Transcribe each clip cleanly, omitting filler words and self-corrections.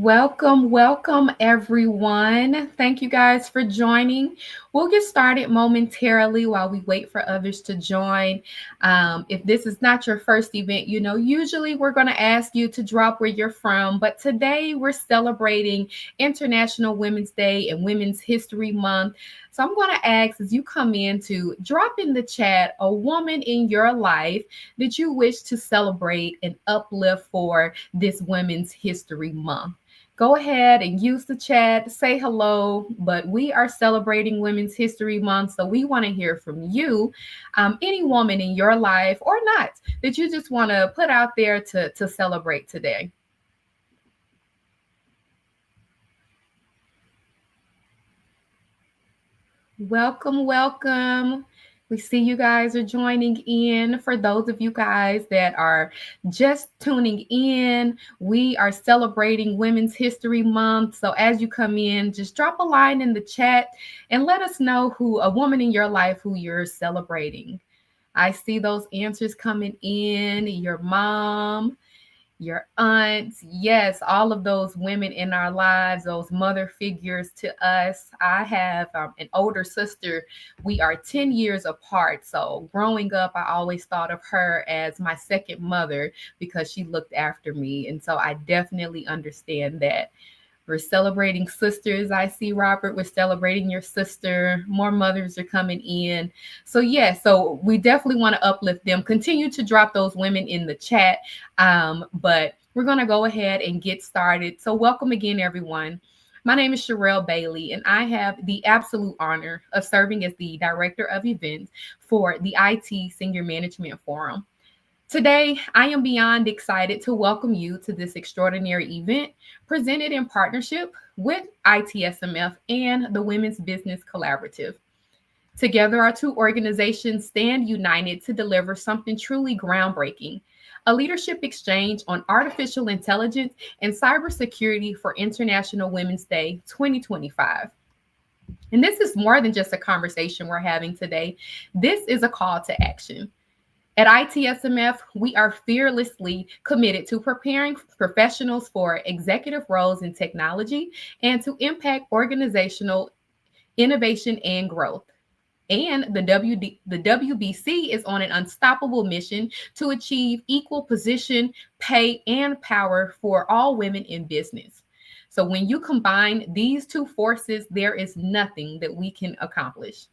Welcome everyone. Thank you guys for joining. We'll get started momentarily while we wait for others to join. If this is not your first event, usually we're going to ask you to drop where you're from, but today we're celebrating International Women's Day and Women's History Month. So I'm going to ask as you come in to drop in the chat a woman in your life that you wish to celebrate and uplift for this Women's History Month. Go ahead and use the chat, say hello. But we are celebrating Women's History Month, so we want to hear from you, any woman in your life or not, that you just want to put out there to celebrate today. Welcome. We see you guys are joining in. For those of you guys that are just tuning in, we are celebrating Women's History Month. So as you come in, just drop a line in the chat and let us know who a woman in your life who you're celebrating. I see those answers coming in. Your mom, your aunts, yes, all of those women in our lives, those mother figures to us. I have an older sister. We are 10 years apart. So growing up, I always thought of her as my second mother because she looked after me. And so I definitely understand that. We're celebrating sisters. I see, Robert, we're celebrating your sister. More mothers are coming in. So we definitely want to uplift them. Continue to drop those women in the chat. But we're going to go ahead and get started. So welcome again, everyone. My name is Sherelle Bailey, and I have the absolute honor of serving as the Director of Events for the IT Senior Management Forum. Today, I am beyond excited to welcome you to this extraordinary event presented in partnership with ITSMF and the Women's Business Collaborative. Together, our two organizations stand united to deliver something truly groundbreaking, a leadership exchange on artificial intelligence and cybersecurity for International Women's Day 2025. And this is more than just a conversation we're having today. This is a call to action. At ITSMF, we are fearlessly committed to preparing professionals for executive roles in technology and to impact organizational innovation and growth. And the WBC is on an unstoppable mission to achieve equal position, pay, and power for all women in business. So when you combine these two forces, there is nothing that we can accomplish.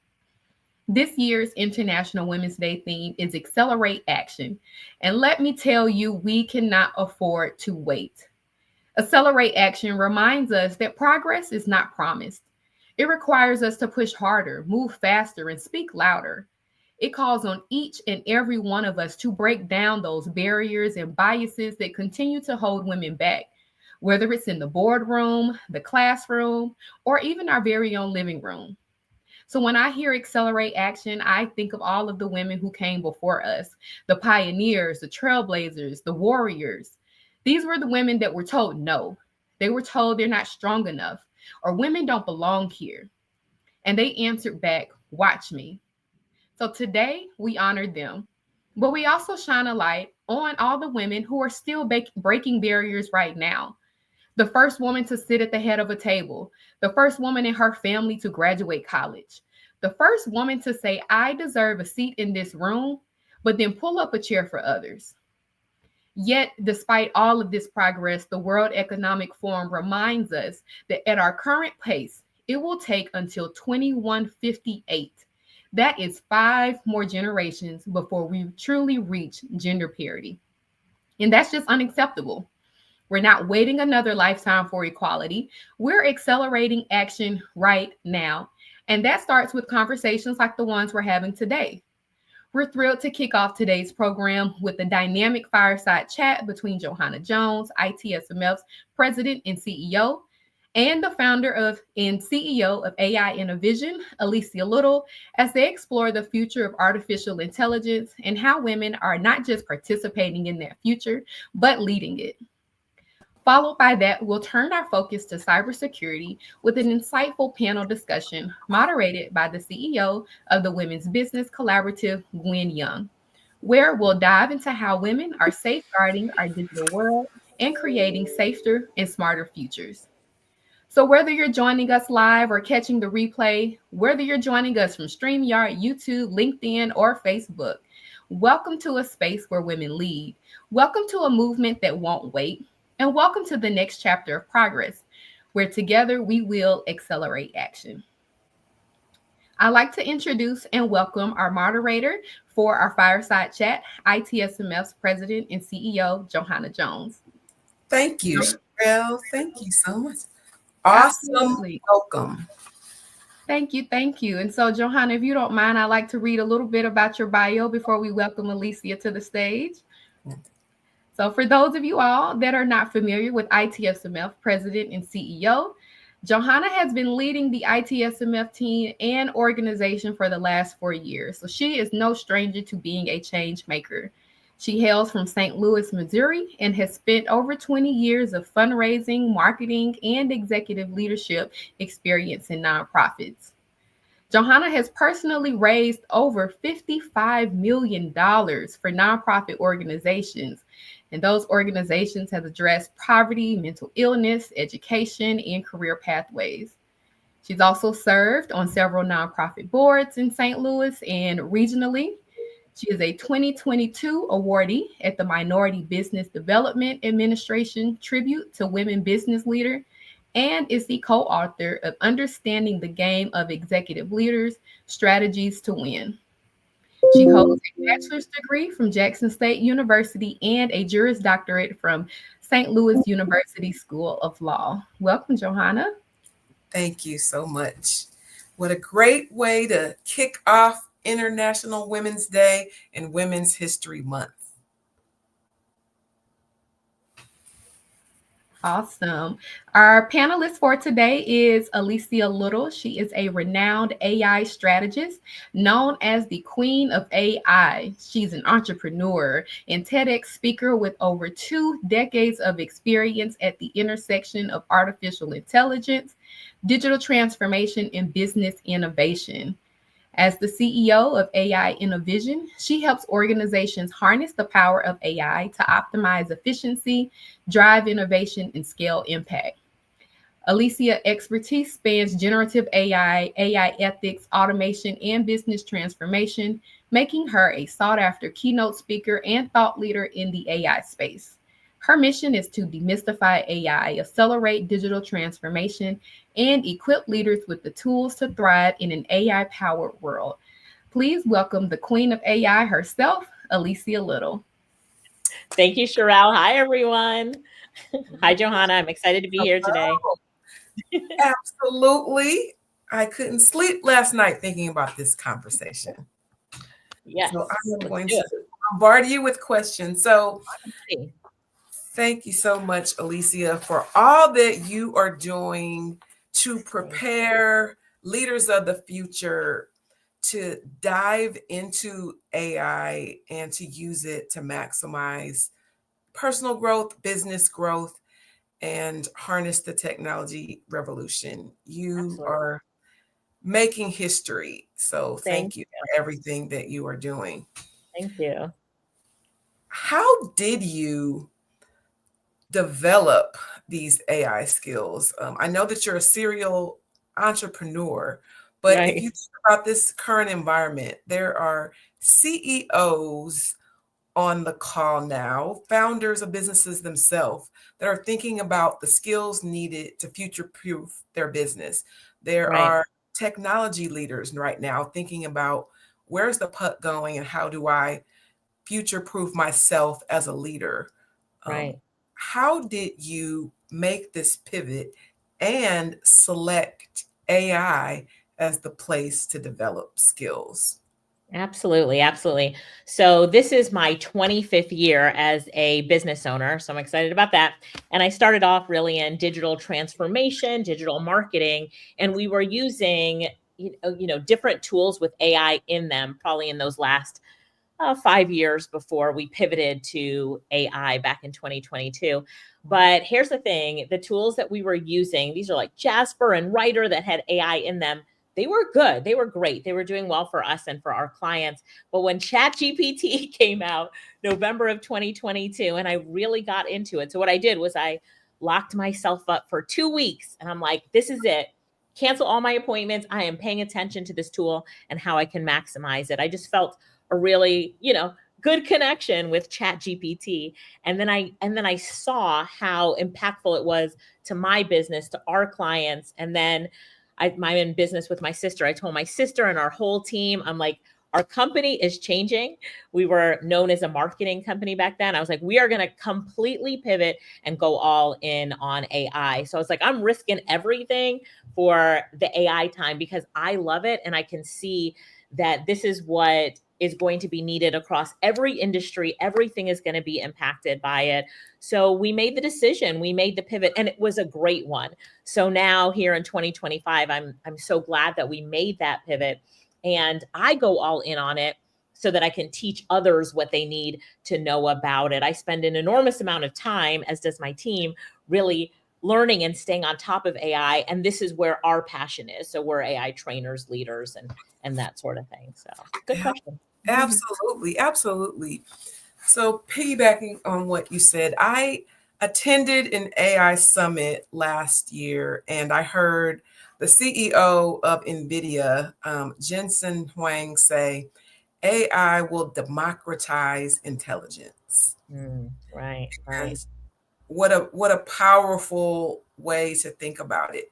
This year's International Women's Day theme is Accelerate Action. And let me tell you, we cannot afford to wait. Accelerate Action reminds us that progress is not promised. It requires us to push harder, move faster, and speak louder. It calls on each and every one of us to break down those barriers and biases that continue to hold women back, whether it's in the boardroom, the classroom, or even our very own living room. So when I hear Accelerate Action, I think of all of the women who came before us, the pioneers, the trailblazers, the warriors. These were the women that were told no. They were told they're not strong enough or women don't belong here. And they answered back, watch me. So today we honor them, but we also shine a light on all the women who are still breaking barriers right now. The first woman to sit at the head of a table, the first woman in her family to graduate college, the first woman to say, I deserve a seat in this room, but then pull up a chair for others. Yet, despite all of this progress, the World Economic Forum reminds us that at our current pace, it will take until 2158. That is 5 more generations before we truly reach gender parity. And that's just unacceptable. We're not waiting another lifetime for equality. We're accelerating action right now. And that starts with conversations like the ones we're having today. We're thrilled to kick off today's program with a dynamic fireside chat between Johanna Jones, ITSMF's president and CEO, and the founder of and CEO of AI Innovision, Alicia Little, as they explore the future of artificial intelligence and how women are not just participating in that future, but leading it. Followed by that, we'll turn our focus to cybersecurity with an insightful panel discussion moderated by the CEO of the Women's Business Collaborative, Gwen Young, where we'll dive into how women are safeguarding our digital world and creating safer and smarter futures. So, whether you're joining us live or catching the replay, whether you're joining us from StreamYard, YouTube, LinkedIn, or Facebook, welcome to a space where women lead. Welcome to a movement that won't wait. And welcome to the next chapter of progress, where together we will accelerate action. I'd like to introduce and welcome our moderator for our fireside chat, ITSMF's president and CEO, Johanna Jones. Thank you, Sherelle. Thank you so much. Awesome. Absolutely. Welcome. Thank you. Thank you. And so, Johanna, if you don't mind, I'd like to read a little bit about your bio before we welcome Alicia to the stage. So, for those of you all that are not familiar with ITSMF President and CEO, Johanna has been leading the ITSMF team and organization for the last 4 years. So, she is no stranger to being a change maker. She hails from St. Louis, Missouri, and has spent over 20 years of fundraising, marketing, and executive leadership experience in nonprofits. Johanna has personally raised over $55 million for nonprofit organizations, and those organizations have addressed poverty, mental illness, education, and career pathways. She's also served on several nonprofit boards in St. Louis and regionally. She is a 2022 awardee at the Minority Business Development Administration Tribute to Women Business Leader and is the co-author of Understanding the Game of Executive Leaders, Strategies to Win. She holds a bachelor's degree from Jackson State University and a Juris Doctorate from St. Louis University School of Law. Welcome, Johanna. Thank you so much. What a great way to kick off International Women's Day and Women's History Month. Awesome. Our panelist for today is Alicia Little. She is a renowned AI strategist known as the Queen of AI. She's an entrepreneur and TEDx speaker with over 2 decades of experience at the intersection of artificial intelligence, digital transformation, and business innovation. As the CEO of AI Innovision, she helps organizations harness the power of AI to optimize efficiency, drive innovation, and scale impact. Alicia's expertise spans generative AI, AI ethics, automation, and business transformation, making her a sought-after keynote speaker and thought leader in the AI space. Her mission is to demystify AI, accelerate digital transformation, and equip leaders with the tools to thrive in an AI-powered world. Please welcome the Queen of AI herself, Alicia Little. Thank you, Sherelle. Hi, everyone. Hi, Johanna. I'm excited to be here today. Absolutely. I couldn't sleep last night thinking about this conversation. Yes. So I am going to bombard you with questions. So thank you so much, Alicia, for all that you are doing to prepare leaders of the future to dive into AI and to use it to maximize personal growth, business growth, and harness the technology revolution. You are making history. So thank you for everything that you are doing. Thank you. How did you develop these AI skills? I know that you're a serial entrepreneur, but if you think about this current environment, there are CEOs on the call now, founders of businesses themselves that are thinking about the skills needed to future-proof their business. There are technology leaders right now thinking about where's the puck going and how do I future-proof myself as a leader. How did you make this pivot and select AI as the place to develop skills? Absolutely. Absolutely. So this is my 25th year as a business owner. So I'm excited about that. And I started off really in digital transformation, digital marketing, and we were using, different tools with AI in them, probably in those last 5 years before we pivoted to AI back in 2022. But here's the thing, the tools that we were using, these are like Jasper and Writer that had AI in them. they were good. They were great. They were doing well for us and for our clients. But when ChatGPT came out November of 2022, and I really got into it. So what I did was I locked myself up for 2 weeks, and I'm like, this is it. Cancel all my appointments. I am paying attention to this tool and how I can maximize it. I just felt a really, good connection with ChatGPT. And then I saw how impactful it was to my business, to our clients. And then I'm in business with my sister. I told my sister and our whole team, I'm like, our company is changing. We were known as a marketing company back then. I was like, we are going to completely pivot and go all in on AI. So I was like, I'm risking everything for the AI time because I love it. And I can see that this is what is going to be needed across every industry. Everything is going to be impacted by it. So we made the decision, we made the pivot, and it was a great one. So now here in 2025, I'm so glad that we made that pivot, and I go all in on it so that I can teach others what they need to know about it. I spend an enormous amount of time, as does my team, really learning and staying on top of AI. And this is where our passion is. So we're AI trainers, leaders, and that sort of thing. So good question. Absolutely. Absolutely. So piggybacking on what you said, I attended an AI summit last year, and I heard the CEO of NVIDIA, Jensen Huang, say, AI will democratize intelligence. Right. And what a powerful way to think about it.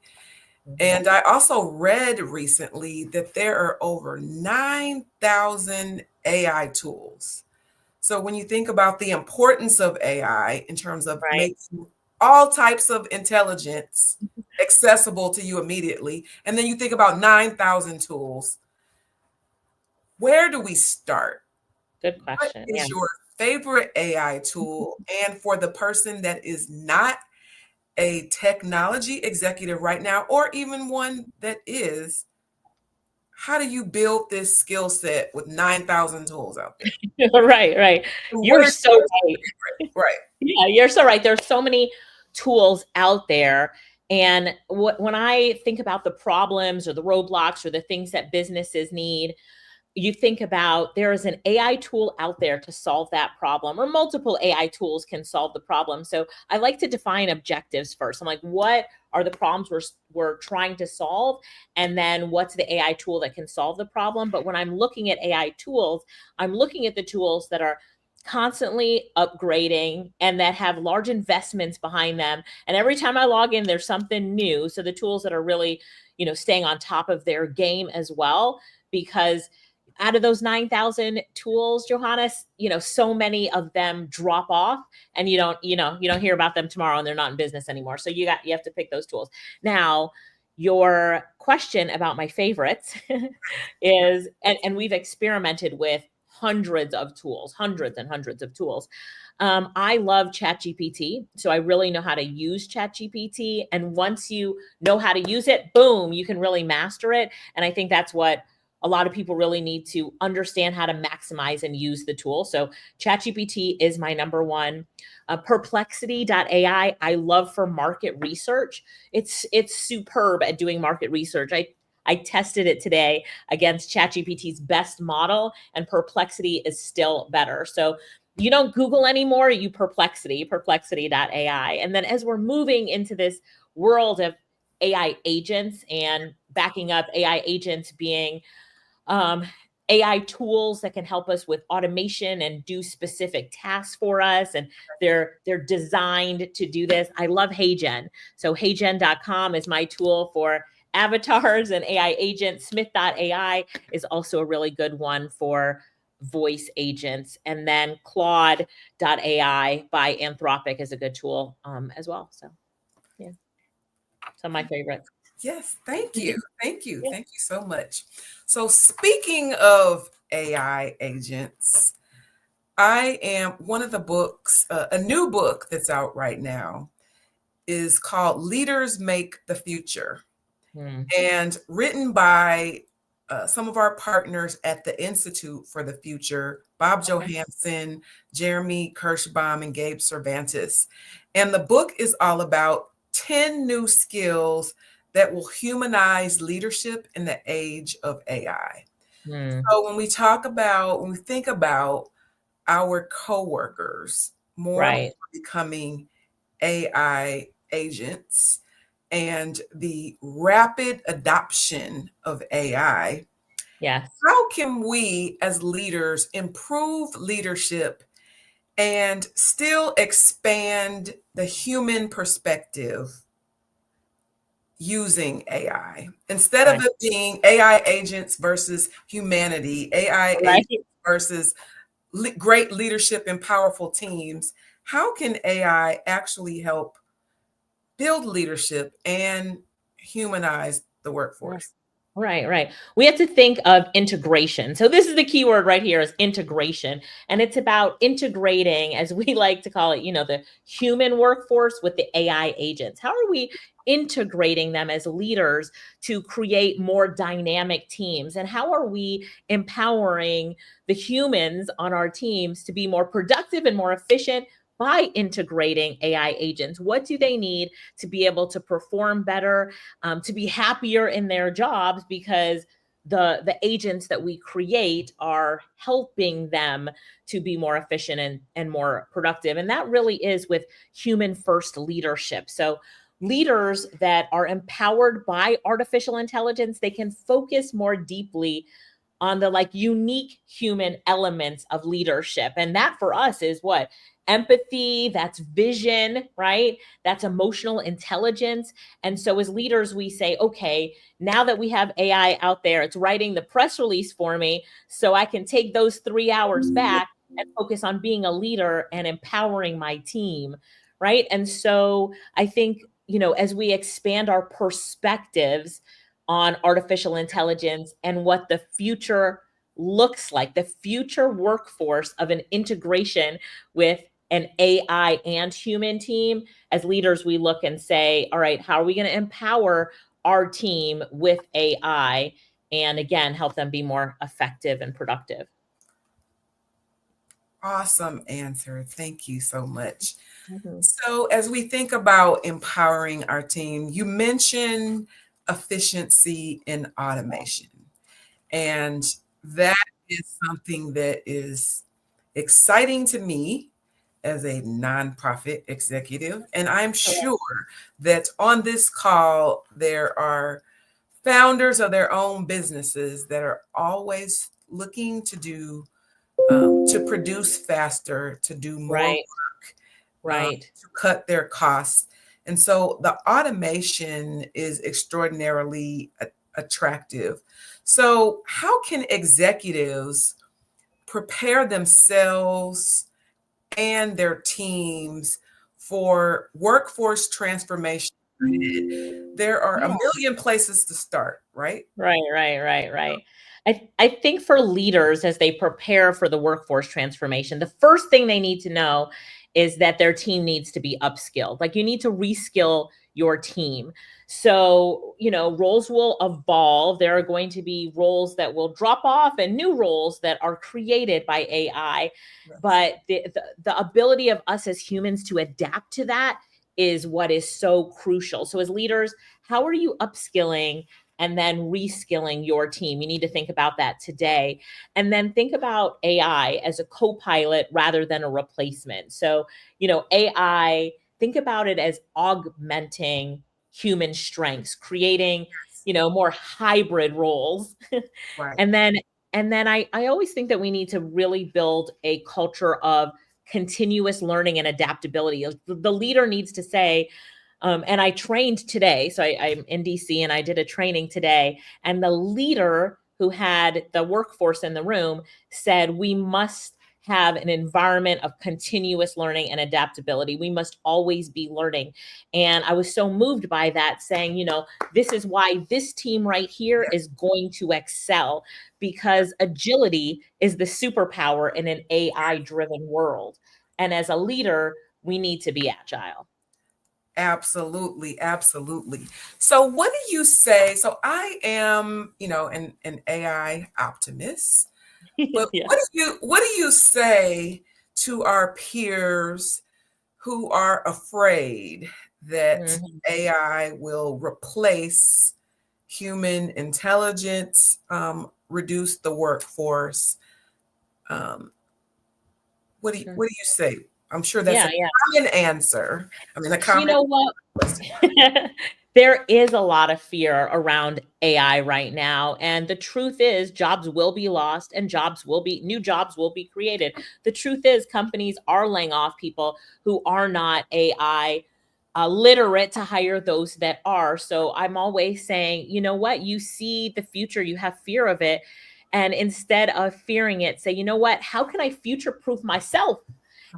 And I also read recently that there are over 9,000 AI tools. So when you think about the importance of AI in terms of making all types of intelligence accessible to you immediately, and then you think about 9,000 tools, where do we start? Good question. What is your favorite AI tool? And for the person that is not a technology executive right now, or even one that is, how do you build this skill set with 9,000 tools out there? Right. You're so right. Right. Yeah, you're so right. There's so many tools out there. And when I think about the problems or the roadblocks or the things that businesses need, you think about there is an AI tool out there to solve that problem, or multiple AI tools can solve the problem. So I like to define objectives first. I'm like, what are the problems we're trying to solve? And then what's the AI tool that can solve the problem? But when I'm looking at AI tools, I'm looking at the tools that are constantly upgrading and that have large investments behind them. And every time I log in, there's something new. So the tools that are really, staying on top of their game as well, because out of those 9,000 tools, Johannes, so many of them drop off and you don't hear about them tomorrow and they're not in business anymore. So you have to pick those tools. Now, your question about my favorites is, and we've experimented with hundreds and hundreds of tools. I love ChatGPT. So I really know how to use ChatGPT. And once you know how to use it, boom, you can really master it. And I think that's what a lot of people really need to understand, how to maximize and use the tool. So ChatGPT is my number one. Perplexity.ai, I love for market research. It's superb at doing market research. I tested it today against ChatGPT's best model, and Perplexity is still better. So you don't Google anymore, you perplexity.ai. And then as we're moving into this world of AI agents, and backing up AI agents being AI tools that can help us with automation and do specific tasks for us. And they're designed to do this. I love HeyGen. So heygen.com is my tool for avatars and AI agents. Smith.ai is also a really good one for voice agents. And then Claude.ai by Anthropic is a good tool as well. So yeah, some of my favorites. Yes, thank you. Thank you. Thank you so much. So speaking of AI agents, I am one of the books, a new book that's out right now is called Leaders Make the Future, and written by some of our partners at the Institute for the Future, Bob Johansson, Jeremy Kirschbaum, and Gabe Cervantes. And the book is all about 10 new skills that will humanize leadership in the age of AI. Mm. So when we think about our coworkers more and more becoming AI agents and the rapid adoption of AI, Yes. how can we as leaders improve leadership and still expand the human perspective using AI instead of it being AI agents versus humanity, AI agents versus great leadership and powerful teams? How can AI actually help build leadership and humanize the workforce? Right. We have to think of integration. So this is the key word right here, is integration. And it's about integrating, as we like to call it, the human workforce with the AI agents. How are we integrating them as leaders to create more dynamic teams? And how are we empowering the humans on our teams to be more productive and more efficient by integrating AI agents? What do they need to be able to perform better, to be happier in their jobs, because the agents that we create are helping them to be more efficient and more productive? And that really is with human first leadership. So leaders that are empowered by artificial intelligence, they can focus more deeply on the unique human elements of leadership. And that for us is what? Empathy, that's vision, right? That's emotional intelligence. And so as leaders, we say, okay, now that we have AI out there, it's writing the press release for me, so I can take those 3 hours back and focus on being a leader and empowering my team, right? And so I think, as we expand our perspectives on artificial intelligence and what the future looks like, the future workforce of an integration with an AI and human team, as leaders, we look and say, all right, how are we going to empower our team with AI and, again, help them be more effective and productive? Awesome answer. Thank you so much. So as we think about empowering our team, you mentioned efficiency and automation. And that is something that is exciting to me as a nonprofit executive. And I'm sure that on this call, there are founders of their own businesses that are always looking to produce faster, to do more work, to cut their costs. And so the automation is extraordinarily attractive. So how can executives prepare themselves and their teams for workforce transformation? There are a million places to start, right? Right. I think for leaders, as they prepare for the workforce transformation, the first thing they need to know is that their team needs to be upskilled. You need to reskill your team. So, roles will evolve. There are going to be roles that will drop off and new roles that are created by AI. Yes. But the ability of us as humans to adapt to that is what is so crucial. So as leaders, how are you upskilling and then reskilling your team? You need to think about that today. And then think about AI as a co-pilot rather than a replacement. So, AI, think about it as augmenting human strengths, creating, more hybrid roles. Right. And then I always think that we need to really build a culture of continuous learning and adaptability. The leader needs to say, and I trained today. So I'm in DC and I did a training today. And the leader who had the workforce in the room said, we must have an environment of continuous learning and adaptability. We must always be learning. And I was so moved by that, saying, this is why this team right here is going to excel, because agility is the superpower in an AI-driven world. And as a leader, we need to be agile. Absolutely. So what do you say? So I am, an AI optimist. But what do you say to our peers who are afraid that AI will replace human intelligence, reduce the workforce. What do you say? I'm sure that's a common answer. I mean, a common. You know what? There is a lot of fear around AI right now. And the truth is jobs will be lost and new jobs will be created. The truth is companies are laying off people who are not AI literate to hire those that are. So I'm always saying, you know what? You see the future, you have fear of it. And instead of fearing it, say, you know what? How can I future proof myself?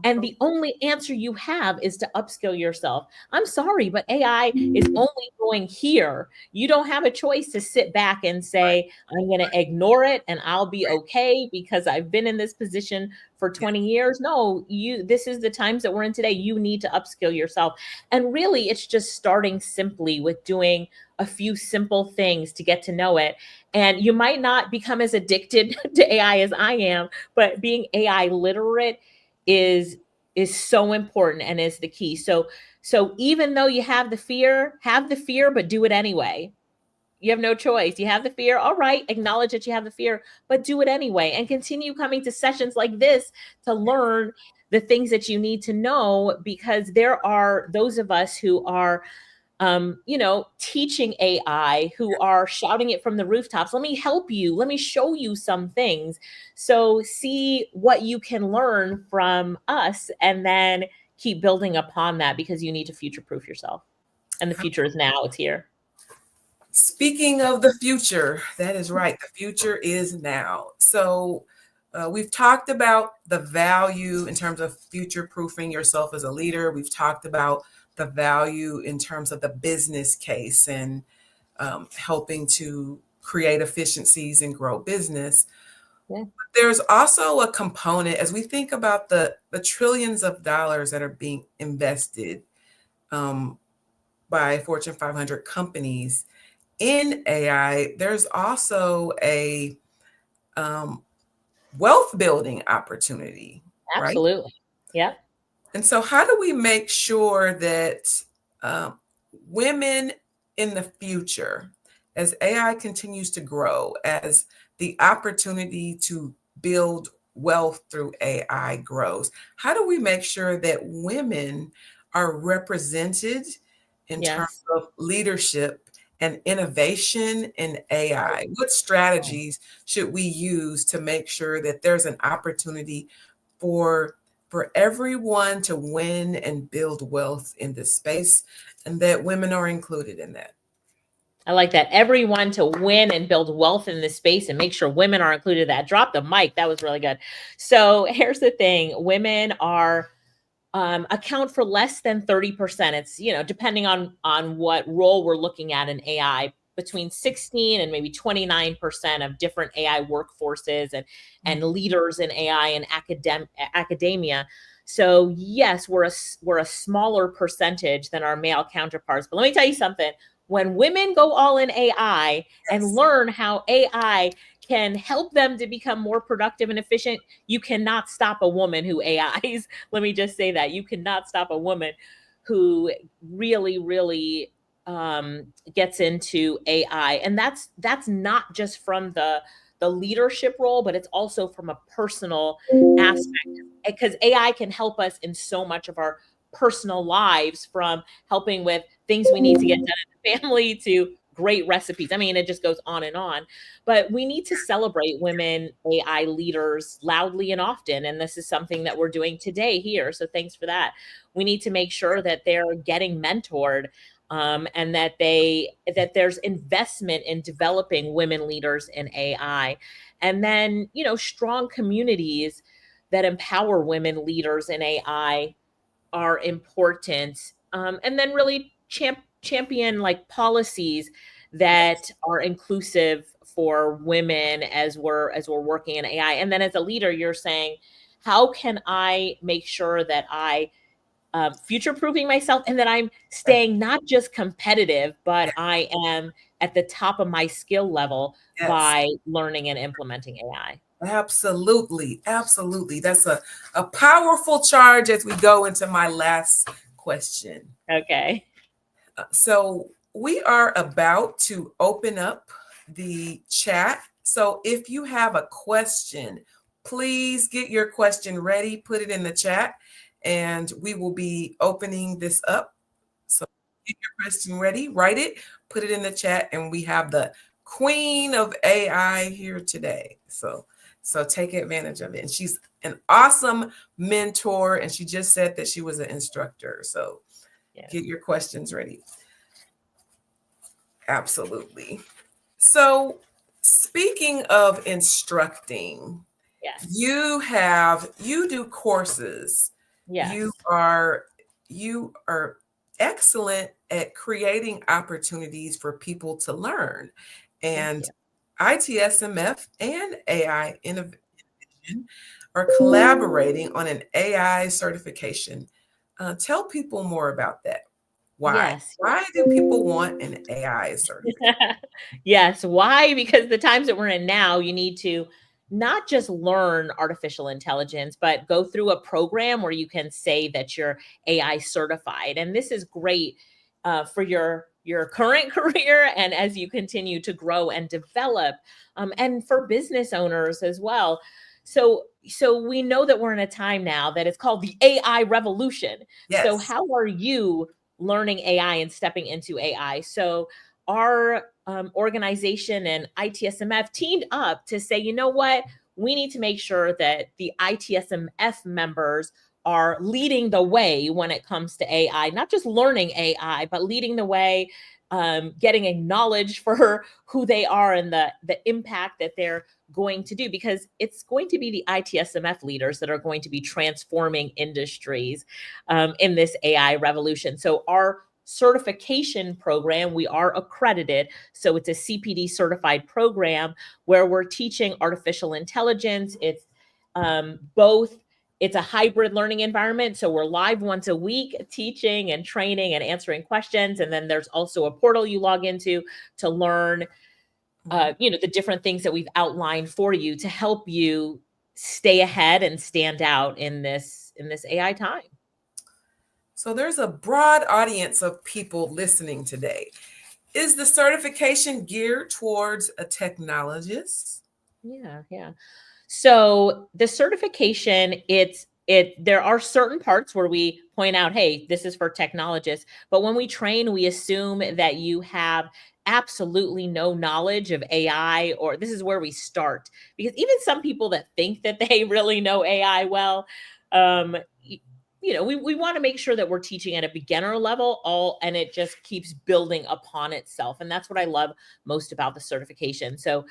And the only answer you have is to upskill yourself. I'm sorry, but AI is only going here. You don't have a choice to sit back and say, I'm going to ignore it and I'll be okay because I've been in this position for 20 years. No, this is the times that we're in today. You need to upskill yourself. And really, it's just starting simply with doing a few simple things to get to know it. And you might not become as addicted to AI as I am, but being AI literate is so important and is the key. So even though you have the fear, but do it anyway. You have no choice. You have the fear. All right, acknowledge that you have the fear, but do it anyway and continue coming to sessions like this to learn the things that you need to know, because there are those of us who are teaching AI, who are shouting it from the rooftops. Let me help you. Let me show you some things. So see what you can learn from us and then keep building upon that, because you need to future-proof yourself. And the future is now. It's here. Speaking of the future, that is right. The future is now. So we've talked about the value in terms of future-proofing yourself as a leader. We've talked about the value in terms of the business case and helping to create efficiencies and grow business. Yeah. There's also a component, as we think about the trillions of dollars that are being invested by Fortune 500 companies in AI, there's also a wealth building opportunity. Absolutely. Right? Yeah. And so how do we make sure that women in the future, as AI continues to grow, as the opportunity to build wealth through AI grows, how do we make sure that women are represented in terms of leadership and innovation in AI? What strategies should we use to make sure that there's an opportunity for everyone to win and build wealth in this space, and that women are included in that? I like that. Everyone to win and build wealth in this space and make sure women are included in that. Drop the mic. That was really good. So here's the thing. Women are account for less than 30%. It's, depending on what role we're looking at in AI, between 16 and maybe 29% of different AI workforces and leaders in AI and academia. So yes, we're a smaller percentage than our male counterparts. But let me tell you something. When women go all in AI and learn how AI can help them to become more productive and efficient, you cannot stop a woman who AIs. Let me just say that. You cannot stop a woman who really, really gets into AI. And that's not just from the leadership role, but it's also from a personal aspect, because AI can help us in so much of our personal lives, from helping with things we need to get done in the family to great recipes. I mean, it just goes on and on. But we need to celebrate women AI leaders loudly and often. And this is something that we're doing today here. So thanks for that. We need to make sure that they're getting mentored, and that there's investment in developing women leaders in AI. And then, strong communities that empower women leaders in AI are important. And then really champion like policies that are inclusive for women as we're working in AI. And then as a leader, you're saying, how can I make sure that I future-proofing myself and that I'm staying not just competitive, but I am at the top of my skill level by learning and implementing AI. Absolutely. Absolutely. That's a powerful charge as we go into my last question. Okay. So we are about to open up the chat. So if you have a question, please get your question ready, put it in the chat, and we will be opening this up. So get your question ready, write it, put it in the chat, and we have the queen of AI here today. So take advantage of it. And she's an awesome mentor, and she just said that she was an instructor. So get your questions ready. Absolutely. So speaking of instructing, yes, you do courses. yes, You are excellent at creating opportunities for people to learn. And ITSMF and AI Innovation are collaborating on an AI certification. Tell people more about that. Why? Yes. Why do people want an AI certification? Yes. Why? Because the times that we're in now, you need to not just learn artificial intelligence, but go through a program where you can say that you're AI certified. And this is great for your current career and as you continue to grow and develop, and for business owners as well. So we know that we're in a time now that it's called the AI revolution. Yes. So how are you learning AI and stepping into AI? So our organization and ITSMF teamed up to say, you know what, we need to make sure that the ITSMF members are leading the way when it comes to AI, not just learning AI, but leading the way, getting a knowledge for who they are and the impact that they're going to do, because it's going to be the ITSMF leaders that are going to be transforming industries in this AI revolution. So our certification program, we are accredited. So it's a CPD certified program where we're teaching artificial intelligence. It's both, it's a hybrid learning environment. So we're live once a week teaching and training and answering questions. And then there's also a portal you log into to learn the different things that we've outlined for you to help you stay ahead and stand out in this AI time. So there's a broad audience of people listening today. Is the certification geared towards a technologist? Yeah. So the certification, there are certain parts where we point out, hey, this is for technologists. But when we train, we assume that you have absolutely no knowledge of AI, or this is where we start. Because even some people that think that they really know AI well, we want to make sure that we're teaching at a beginner level, and it just keeps building upon itself. And that's what I love most about the certification. So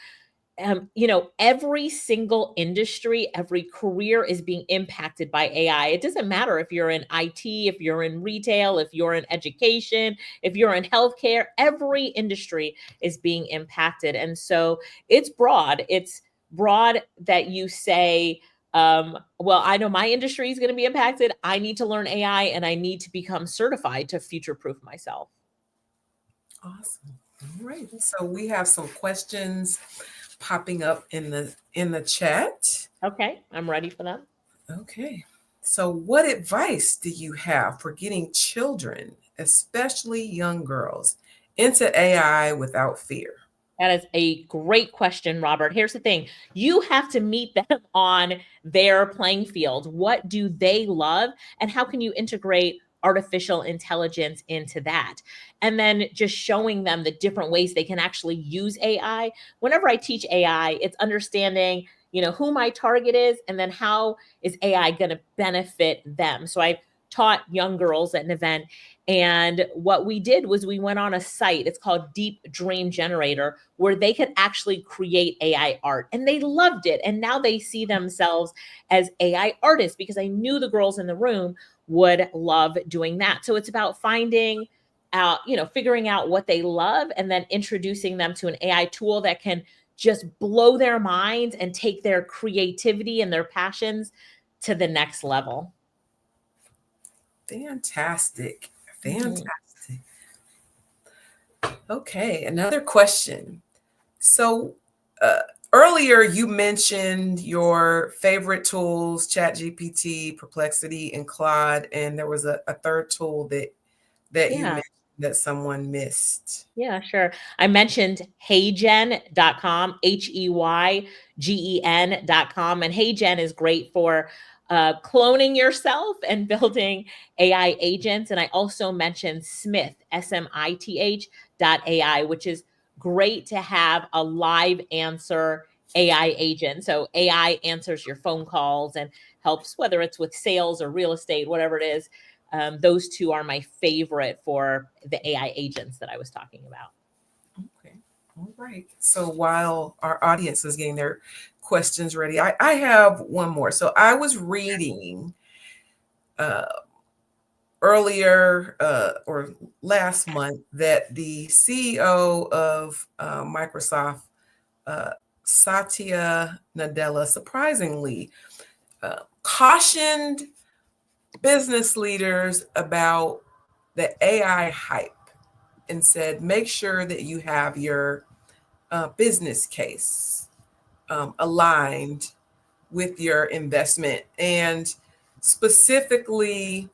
every single industry, every career is being impacted by AI. It doesn't matter if you're in IT, if you're in retail, if you're in education, if you're in healthcare, every industry is being impacted. And so it's broad. It's broad that you say, well, I know my industry is going to be impacted. I need to learn AI and I need to become certified to future-proof myself. Awesome. All right. So we have some questions popping up in the chat. Okay, I'm ready for them. Okay. So what advice do you have for getting children, especially young girls, into AI without fear? That is a great question, Robert. Here's the thing. You have to meet them on their playing field. What do they love? And how can you integrate artificial intelligence into that? And then just showing them the different ways they can actually use AI. Whenever I teach AI, it's understanding, who my target is, and then how is AI going to benefit them. So I taught young girls at an event, and what we did was we went on a site, it's called Deep Dream Generator, where they could actually create AI art, and they loved it. And now they see themselves as AI artists, because I knew the girls in the room would love doing that. So it's about finding out, figuring out what they love, and then introducing them to an AI tool that can just blow their minds and take their creativity and their passions to the next level. Fantastic. Okay, another question. So earlier you mentioned your favorite tools, ChatGPT, Perplexity, and Claude, and there was a third tool that you Yeah. mentioned that someone missed. Yeah, sure. I mentioned heygen.com, HEYGEN.com. And HeyGen is great for cloning yourself and building AI agents. And I also mentioned Smith, SMITH.ai, which is great to have a live answer AI agent. So AI answers your phone calls and helps, whether it's with sales or real estate, whatever it is. Those two are my favorite for the AI agents that I was talking about. Okay. All right. So while our audience is getting their questions ready, I have one more. So I was reading earlier or last month that the CEO of Microsoft, Satya Nadella, surprisingly cautioned business leaders about the AI hype and said, make sure that you have your business case aligned with your investment, and specifically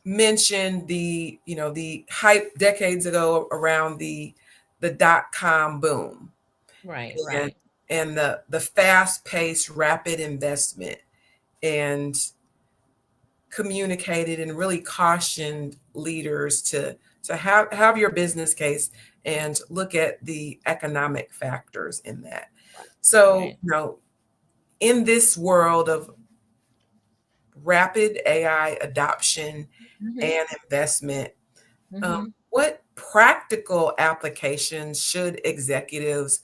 mentioned the hype decades ago around the dot-com boom, Right, and right. and the fast-paced rapid investment, and communicated and really cautioned leaders to have your business case and look at the economic factors in that. So, Right. in this world of rapid AI adoption Mm-hmm. and investment, Mm-hmm. what practical applications should executives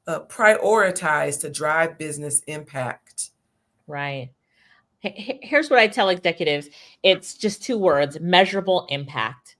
prioritize to drive business impact? Right. Here's what I tell executives. It's just two words: measurable impact.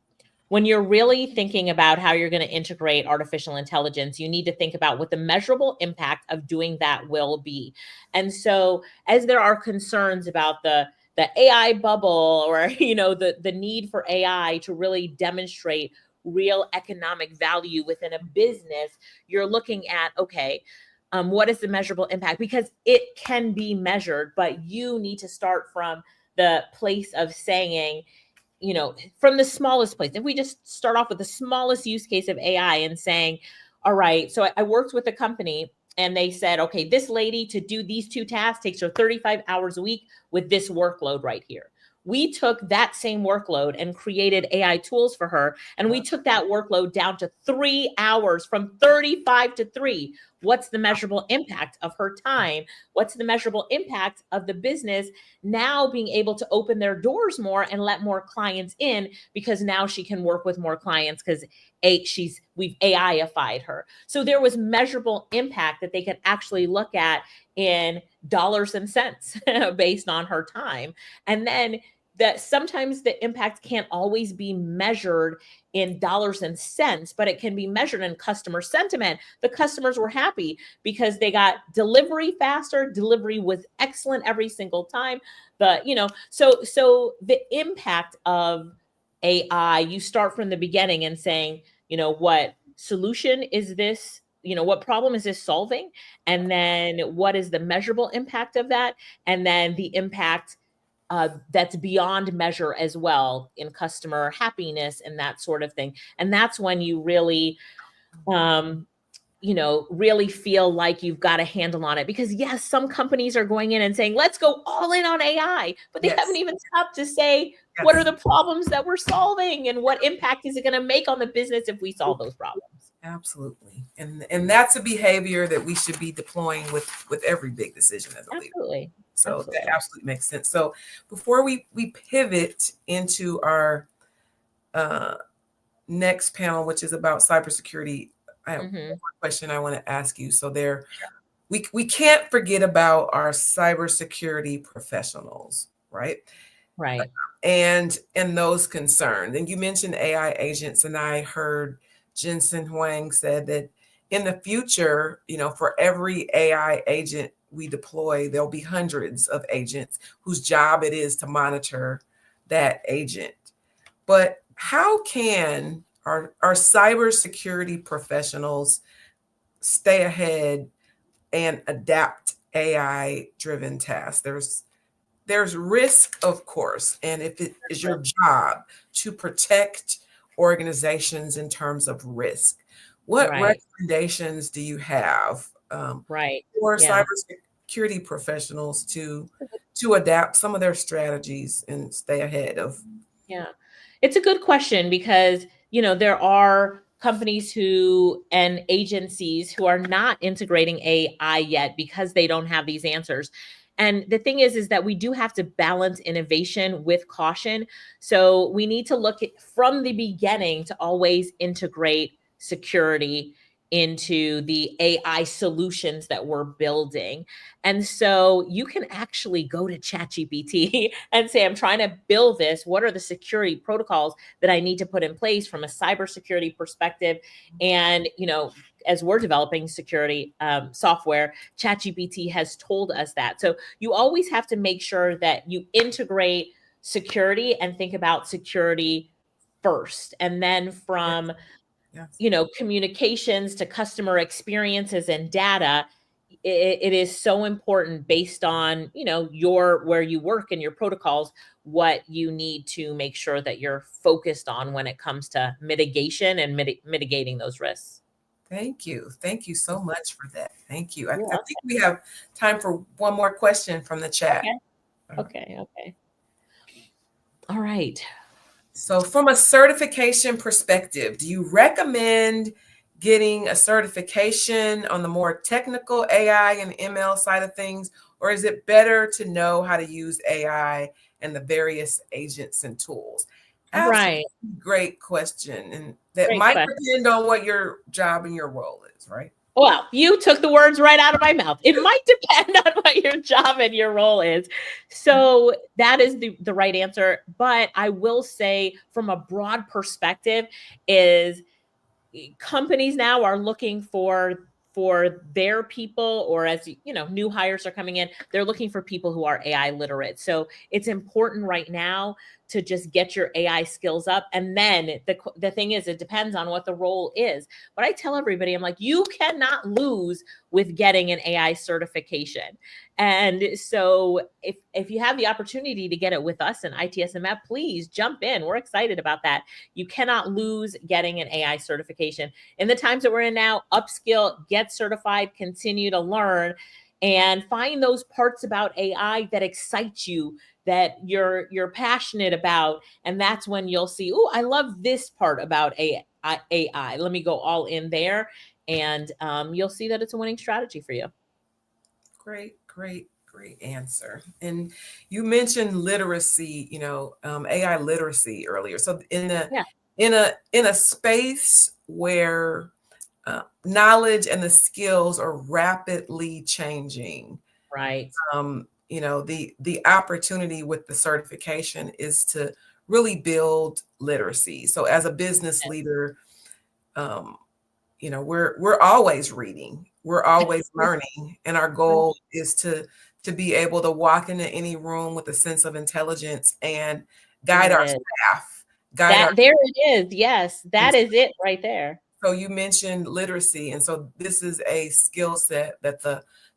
When you're really thinking about how you're going to integrate artificial intelligence, you need to think about what the measurable impact of doing that will be. And so, as there are concerns about the AI bubble, or the need for AI to really demonstrate real economic value within a business, you're looking at, okay, what is the measurable impact? Because it can be measured, but you need to start from the place of saying, from the smallest place. If we just start off with the smallest use case of AI and saying, all right, so I worked with a company and they said, okay, this lady to do these two tasks takes her 35 hours a week with this workload right here. We took that same workload and created AI tools for her. And we took that workload down to 3 hours, from 35 to 3. What's the measurable impact of her time? What's the measurable impact of the business now being able to open their doors more and let more clients in, because now she can work with more clients because we've AI-ified her. So there was measurable impact that they could actually look at in dollars and cents based on her time. And then that sometimes the impact can't always be measured in dollars and cents, but it can be measured in customer sentiment. The customers were happy because they got delivery faster. Delivery was excellent every single time. But so the impact of AI, you start from the beginning and saying, what solution is this? What problem is this solving? And then what is the measurable impact of that? And then the impact that's beyond measure as well, in customer happiness and that sort of thing. And that's when you really really feel like you've got a handle on it. Because yes, some companies are going in and saying, let's go all in on AI, but they haven't Yes. even stopped to say, what are the problems that we're solving and what impact is it going to make on the business if we solve those problems? Absolutely. And that's a behavior that we should be deploying with every big decision as a leader. Absolutely. So Absolutely. that absolutely makes sense. So before we pivot into our next panel, which is about cybersecurity, I have one question I want to ask you. So we can't forget about our cybersecurity professionals, right? Right. And those concerns. And you mentioned AI agents, and I heard Jensen Huang said that in the future, for every AI agent we deploy, there'll be hundreds of agents whose job it is to monitor that agent. But how can our cybersecurity professionals stay ahead and adapt AI-driven tasks? There's risk, of course, and if it is your job to protect organizations in terms of risk, what recommendations do you have for cybersecurity professionals to adapt some of their strategies and stay ahead of? Yeah, it's a good question because, there are companies and agencies who are not integrating AI yet because they don't have these answers. And the thing is that we do have to balance innovation with caution. So we need to look at from the beginning to always integrate security into the AI solutions that we're building. And so you can actually go to ChatGPT and say, I'm trying to build this. What are the security protocols that I need to put in place from a cybersecurity perspective? And, as we're developing security software, ChatGPT has told us that. So you always have to make sure that you integrate security and think about security first. And then from communications to customer experiences and data, it is so important based on, where you work and your protocols, what you need to make sure that you're focused on when it comes to mitigation and mitigating those risks. Thank you. Thank you so much for that. Thank you. I think we have time for one more question from the chat. Okay. All right. So from a certification perspective, do you recommend getting a certification on the more technical AI and ML side of things, or is it better to know how to use AI and the various agents and tools? Absolutely. Great question. And that might depend on what your job and your role is, right? Well, you took the words right out of my mouth. It might depend on what your job and your role is. So that is the right answer. But I will say from a broad perspective is companies now are looking for their people, or as new hires are coming in, they're looking for people who are AI literate. So it's important right now to just get your AI skills up. And then the thing is, it depends on what the role is. But I tell everybody, I'm like, you cannot lose with getting an AI certification. And so if you have the opportunity to get it with us in ITSMF, please jump in. We're excited about that. You cannot lose getting an AI certification. In the times that we're in now, upskill, get certified, continue to learn, and find those parts about AI that excite you, that you're passionate about. And that's when you'll see, oh, I love this part about AI. Let me go all in there. And you'll see that it's a winning strategy for you. Great answer. And you mentioned literacy, AI literacy earlier. So in a space where knowledge and the skills are rapidly changing, right? The opportunity with the certification is to really build literacy. So as a business leader, we're always reading, we're always learning, and our goal is to be able to walk into any room with a sense of intelligence and guide our staff. There it is. Yes, that is it right there. So you mentioned literacy, and so this is a skill set that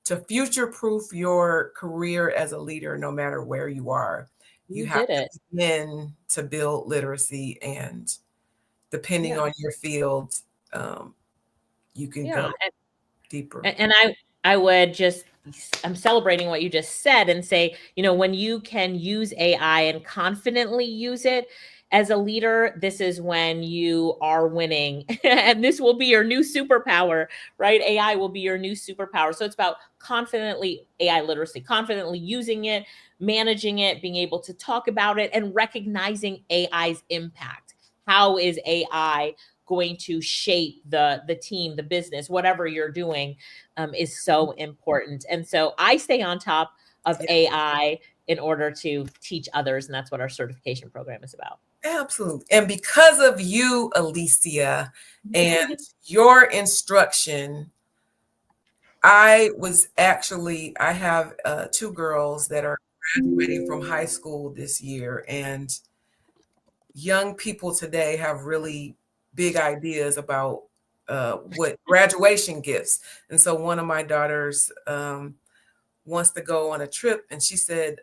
to future-proof your career as a leader, no matter where you are, you have to begin to build literacy, and depending on your field, you can go deeper. And I'm celebrating what you just said and say, when you can use AI and confidently use it as a leader, this is when you are winning. And this will be your new superpower, right? AI will be your new superpower. So it's about AI literacy, confidently using it, managing it, being able to talk about it, and recognizing AI's impact. How is AI going to shape the team, the business, whatever you're doing, is so important. And so I stay on top of AI in order to teach others. And that's what our certification program is about. Absolutely. And because of you, Alicia, and your instruction, I have 2 girls that are graduating from high school this year, and young people today have really big ideas about what graduation gifts. And so one of my daughters wants to go on a trip, and she said,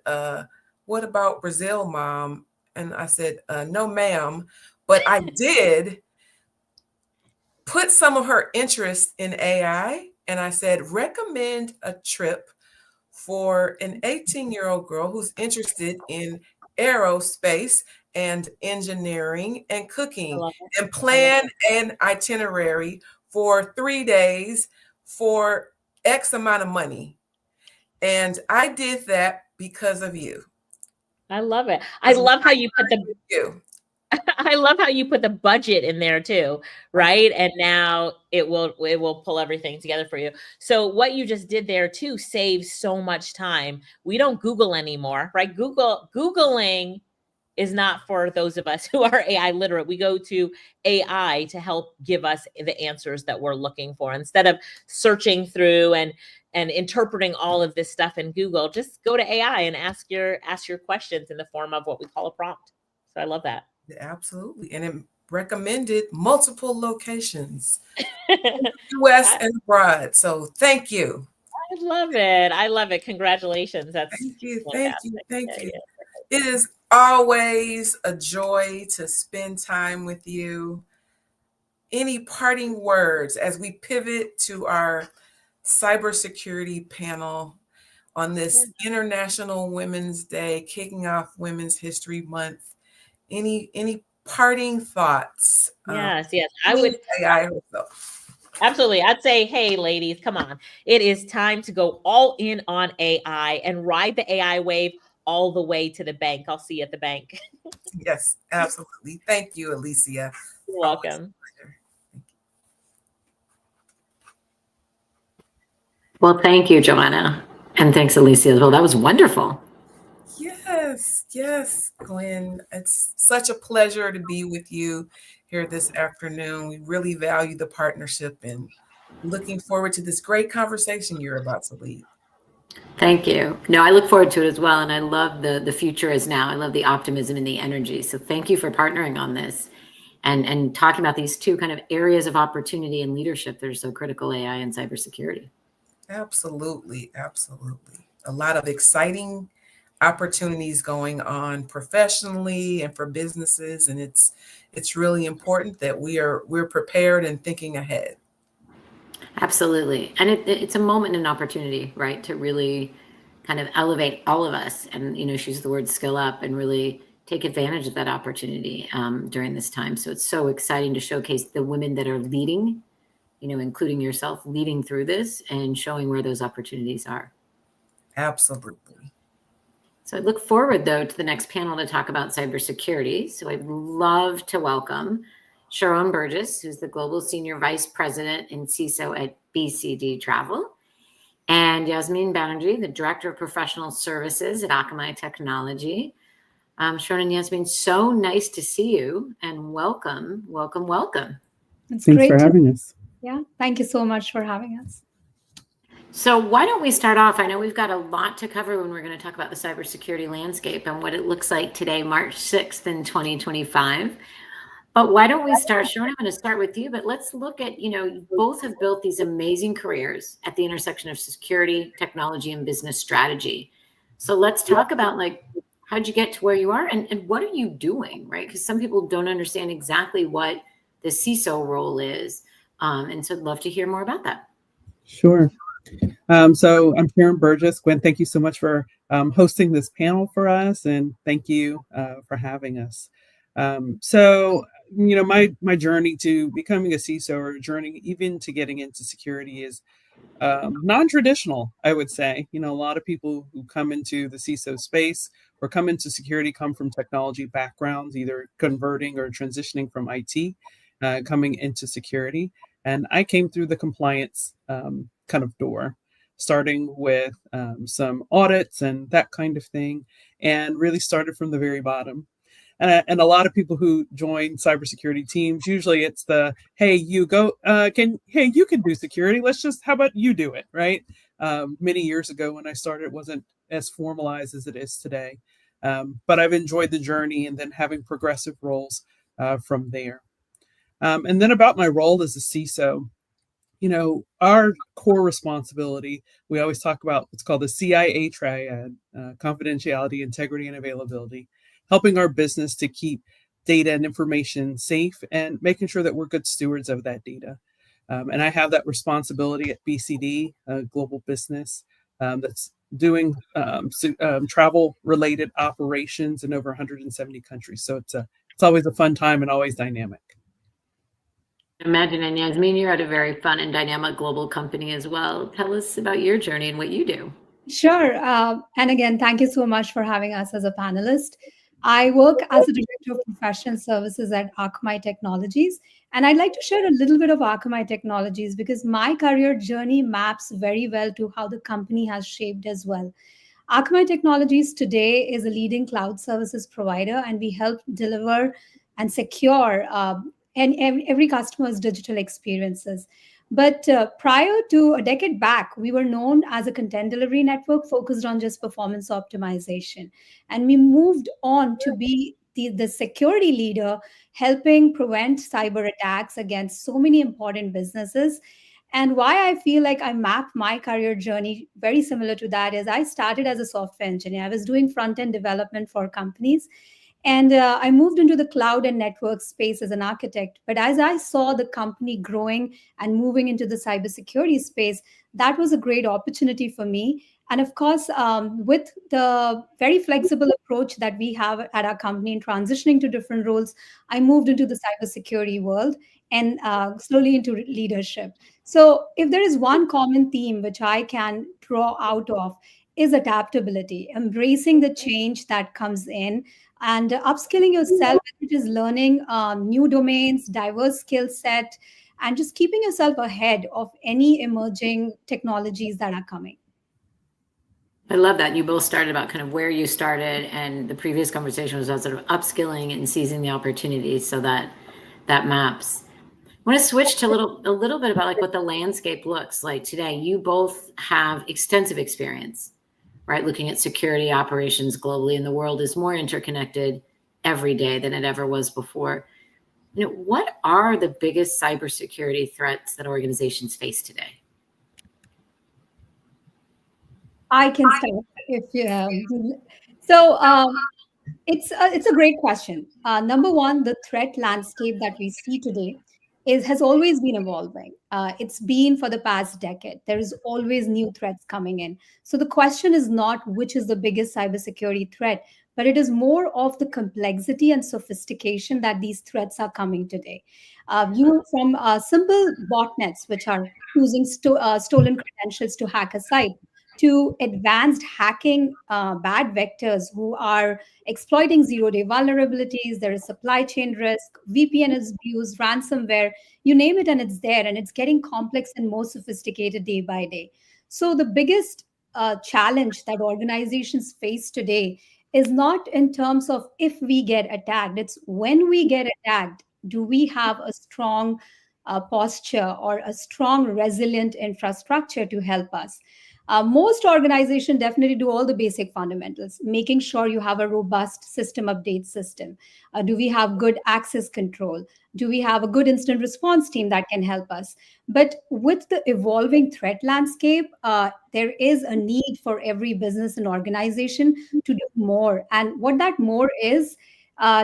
what about Brazil, Mom? And I said, no, ma'am, but I did put some of her interest in AI, and I said, recommend a trip for an 18-year-old girl who's interested in aerospace and engineering and cooking, and plan an itinerary for 3 days for X amount of money. And I did that because of you. I love it. I love how you put I love how you put the budget in there too, right? And now it will pull everything together for you. So what you just did there too saves so much time. We don't Google anymore, right? Googling is not for those of us who are AI literate. We go to AI to help give us the answers that we're looking for. Instead of searching through and interpreting all of this stuff in Google, just go to AI and ask your questions in the form of what we call a prompt. So I love that. Absolutely. And it recommended multiple locations, US and abroad. So thank you. I love it. I love it. Congratulations. That's thank you. Fantastic. Thank you. It is always a joy to spend time with you. Any parting words as we pivot to our cybersecurity panel on this International Women's Day, kicking off Women's History Month? Any parting thoughts? Yes. I would. Absolutely. I'd say, hey, ladies, come on. It is time to go all in on AI and ride the AI wave all the way to the bank. I'll see you at the bank. Yes, absolutely. Thank you, Alicia. You're welcome. Well, thank you, Joanna. And thanks, Alicia, as well. That was wonderful. Yes, Glenn. It's such a pleasure to be with you here this afternoon. We really value the partnership and looking forward to this great conversation you're about to lead. Thank you. No, I look forward to it as well. And I love the future is now. I love the optimism and the energy. So thank you for partnering on this and talking about these two kind of areas of opportunity and leadership that are so critical, AI and cybersecurity. Absolutely. A lot of exciting opportunities going on professionally and for businesses, and it's really important that we're prepared and thinking ahead. Absolutely. And it's a moment and an opportunity, right, to really kind of elevate all of us and, she used the word skill up and really take advantage of that opportunity during this time. So it's so exciting to showcase the women that are leading, including yourself, leading through this and showing where those opportunities are. Absolutely. So I look forward, though, to the next panel to talk about cybersecurity. So I'd love to welcome Sharon Burgess, who's the Global Senior Vice President and CISO at BCD Travel, and Yasmin Banerjee, the Director of Professional Services at Akamai Technology. Sharon and Yasmin, so nice to see you, and welcome. It's Thanks great for having us. Yeah, thank you so much for having us. So why don't we start off? I know we've got a lot to cover when we're going to talk about the cybersecurity landscape and what it looks like today, March 6th in 2025. But why don't we start, Sharon, I'm going to start with you, but let's look at, you both have built these amazing careers at the intersection of security, technology, and business strategy. So let's talk about how'd you get to where you are and what are you doing, right? Because some people don't understand exactly what the CISO role is. And so I'd love to hear more about that. Sure. So I'm Sharon Burgess. Gwen, thank you so much for hosting this panel for us, and thank you for having us. So, my journey to becoming a CISO, or journey even to getting into security, is non-traditional, I would say. A lot of people who come into the CISO space or come into security come from technology backgrounds, either converting or transitioning from IT, coming into security. And I came through the compliance kind of door, starting with some audits and that kind of thing, and really started from the very bottom. And a lot of people who join cybersecurity teams, usually it's the, hey, you go, you can do security. How about you do it, right? Many years ago when I started, it wasn't as formalized as it is today. But I've enjoyed the journey and then having progressive roles from there. And then about my role as a CISO, our core responsibility, we always talk about what's called the CIA triad, confidentiality, integrity, and availability, helping our business to keep data and information safe and making sure that we're good stewards of that data. And I have that responsibility at BCD, a global business that's doing travel-related operations in over 170 countries. So it's always a fun time and always dynamic. Imagine, and Yasmin, you're at a very fun and dynamic global company as well. Tell us about your journey and what you do. Sure. And again, thank you so much for having us as a panelist. I work as a director of professional services at Akamai Technologies. And I'd like to share a little bit of Akamai Technologies because my career journey maps very well to how the company has shaped as well. Akamai Technologies today is a leading cloud services provider, and we help deliver and secure and every customer's digital experiences. But prior to a decade back, we were known as a content delivery network focused on just performance optimization. And we moved on to be the security leader, helping prevent cyber attacks against so many important businesses. And why I feel like I mapped my career journey very similar to that is I started as a software engineer. I was doing front-end development for companies. And I moved into the cloud and network space as an architect. But as I saw the company growing and moving into the cybersecurity space, that was a great opportunity for me. And of course, with the very flexible approach that we have at our company in transitioning to different roles, I moved into the cybersecurity world and slowly into leadership. So if there is one common theme which I can draw out of is adaptability, embracing the change that comes in and upskilling yourself, which is learning new domains, diverse skill set, and just keeping yourself ahead of any emerging technologies that are coming. I love that. You both started about kind of where you started, and the previous conversation was about sort of upskilling and seizing the opportunities, so that maps. I want to switch to a little bit about like what the landscape looks like today. You both have extensive experience, right? Looking at security operations globally, and the world is more interconnected every day than it ever was before. What are the biggest cybersecurity threats that organizations face today? I can start if you. It's a great question. Number one, the threat landscape that we see today has always been evolving. It's been for the past decade. There is always new threats coming in. So the question is not which is the biggest cybersecurity threat, but it is more of the complexity and sophistication that these threats are coming today. From simple botnets, which are using stolen credentials to hack a site, to advanced hacking bad vectors who are exploiting zero-day vulnerabilities. There is supply chain risk, VPN abuse, ransomware, you name it, and it's there. And it's getting complex and more sophisticated day by day. So the biggest challenge that organizations face today is not in terms of if we get attacked, it's when we get attacked, do we have a strong posture or a strong, resilient infrastructure to help us? Most organizations definitely do all the basic fundamentals, making sure you have a robust system update system. Do we have good access control? Do we have a good instant response team that can help us? But with the evolving threat landscape, there is a need for every business and organization to do more. And what that more is,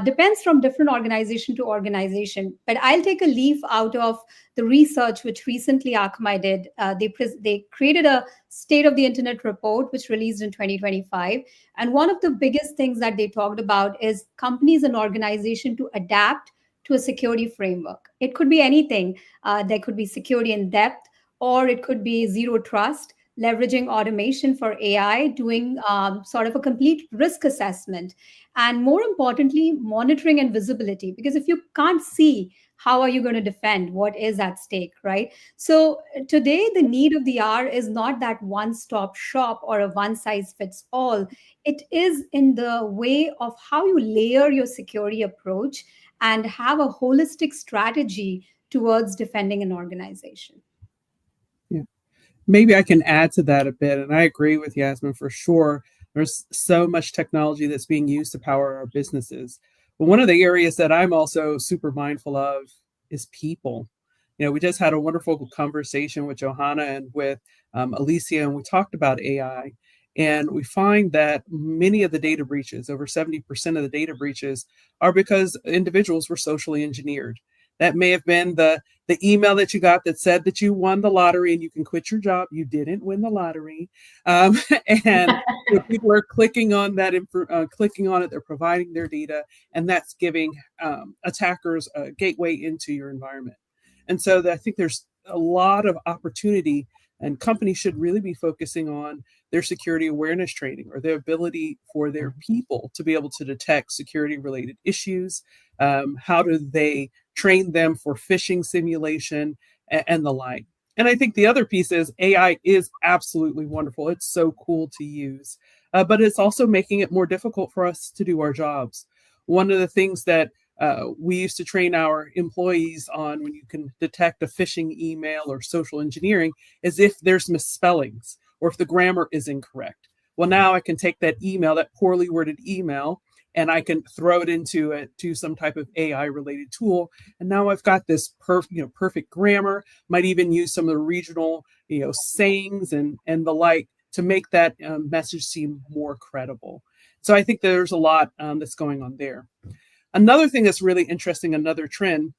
depends from different organization to organization. But I'll take a leaf out of the research which recently Akamai did. They created a State of the Internet report, which released in 2025. And one of the biggest things that they talked about is companies and organizations to adapt to a security framework. It could be anything. There could be security in depth, or it could be zero trust, leveraging automation for AI, doing sort of a complete risk assessment, and more importantly, monitoring and visibility. Because if you can't see, how are you going to defend what is at stake, right? So today, the need of the hour is not that one-stop shop or a one-size-fits-all. It is in the way of how you layer your security approach and have a holistic strategy towards defending an organization. Yeah. Maybe I can add to that a bit. And I agree with Yasmin for sure. There's so much technology that's being used to power our businesses. But one of the areas that I'm also super mindful of is people. We just had a wonderful conversation with Johanna and with Alicia, and we talked about AI. And we find that many of the data breaches, over 70% of the data breaches, are because individuals were socially engineered. That may have been the email that you got that said that you won the lottery and you can quit your job. You didn't win the lottery. And people are clicking on that, clicking on it. They're providing their data, and that's giving attackers a gateway into your environment. And so I think there's a lot of opportunity, and companies should really be focusing on their security awareness training, or their ability for their people to be able to detect security related issues. How do they train them for phishing simulation and the like? And I think the other piece is AI is absolutely wonderful. It's so cool to use, but it's also making it more difficult for us to do our jobs. One of the things that we used to train our employees on when you can detect a phishing email or social engineering is if there's misspellings or if the grammar is incorrect. Well, now I can take that email, that poorly worded email, and I can throw it into some type of AI related tool. And now I've got this perfect grammar, might even use some of the regional, sayings and the like to make that message seem more credible. So I think there's a lot that's going on there. Another thing that's really interesting, another trend,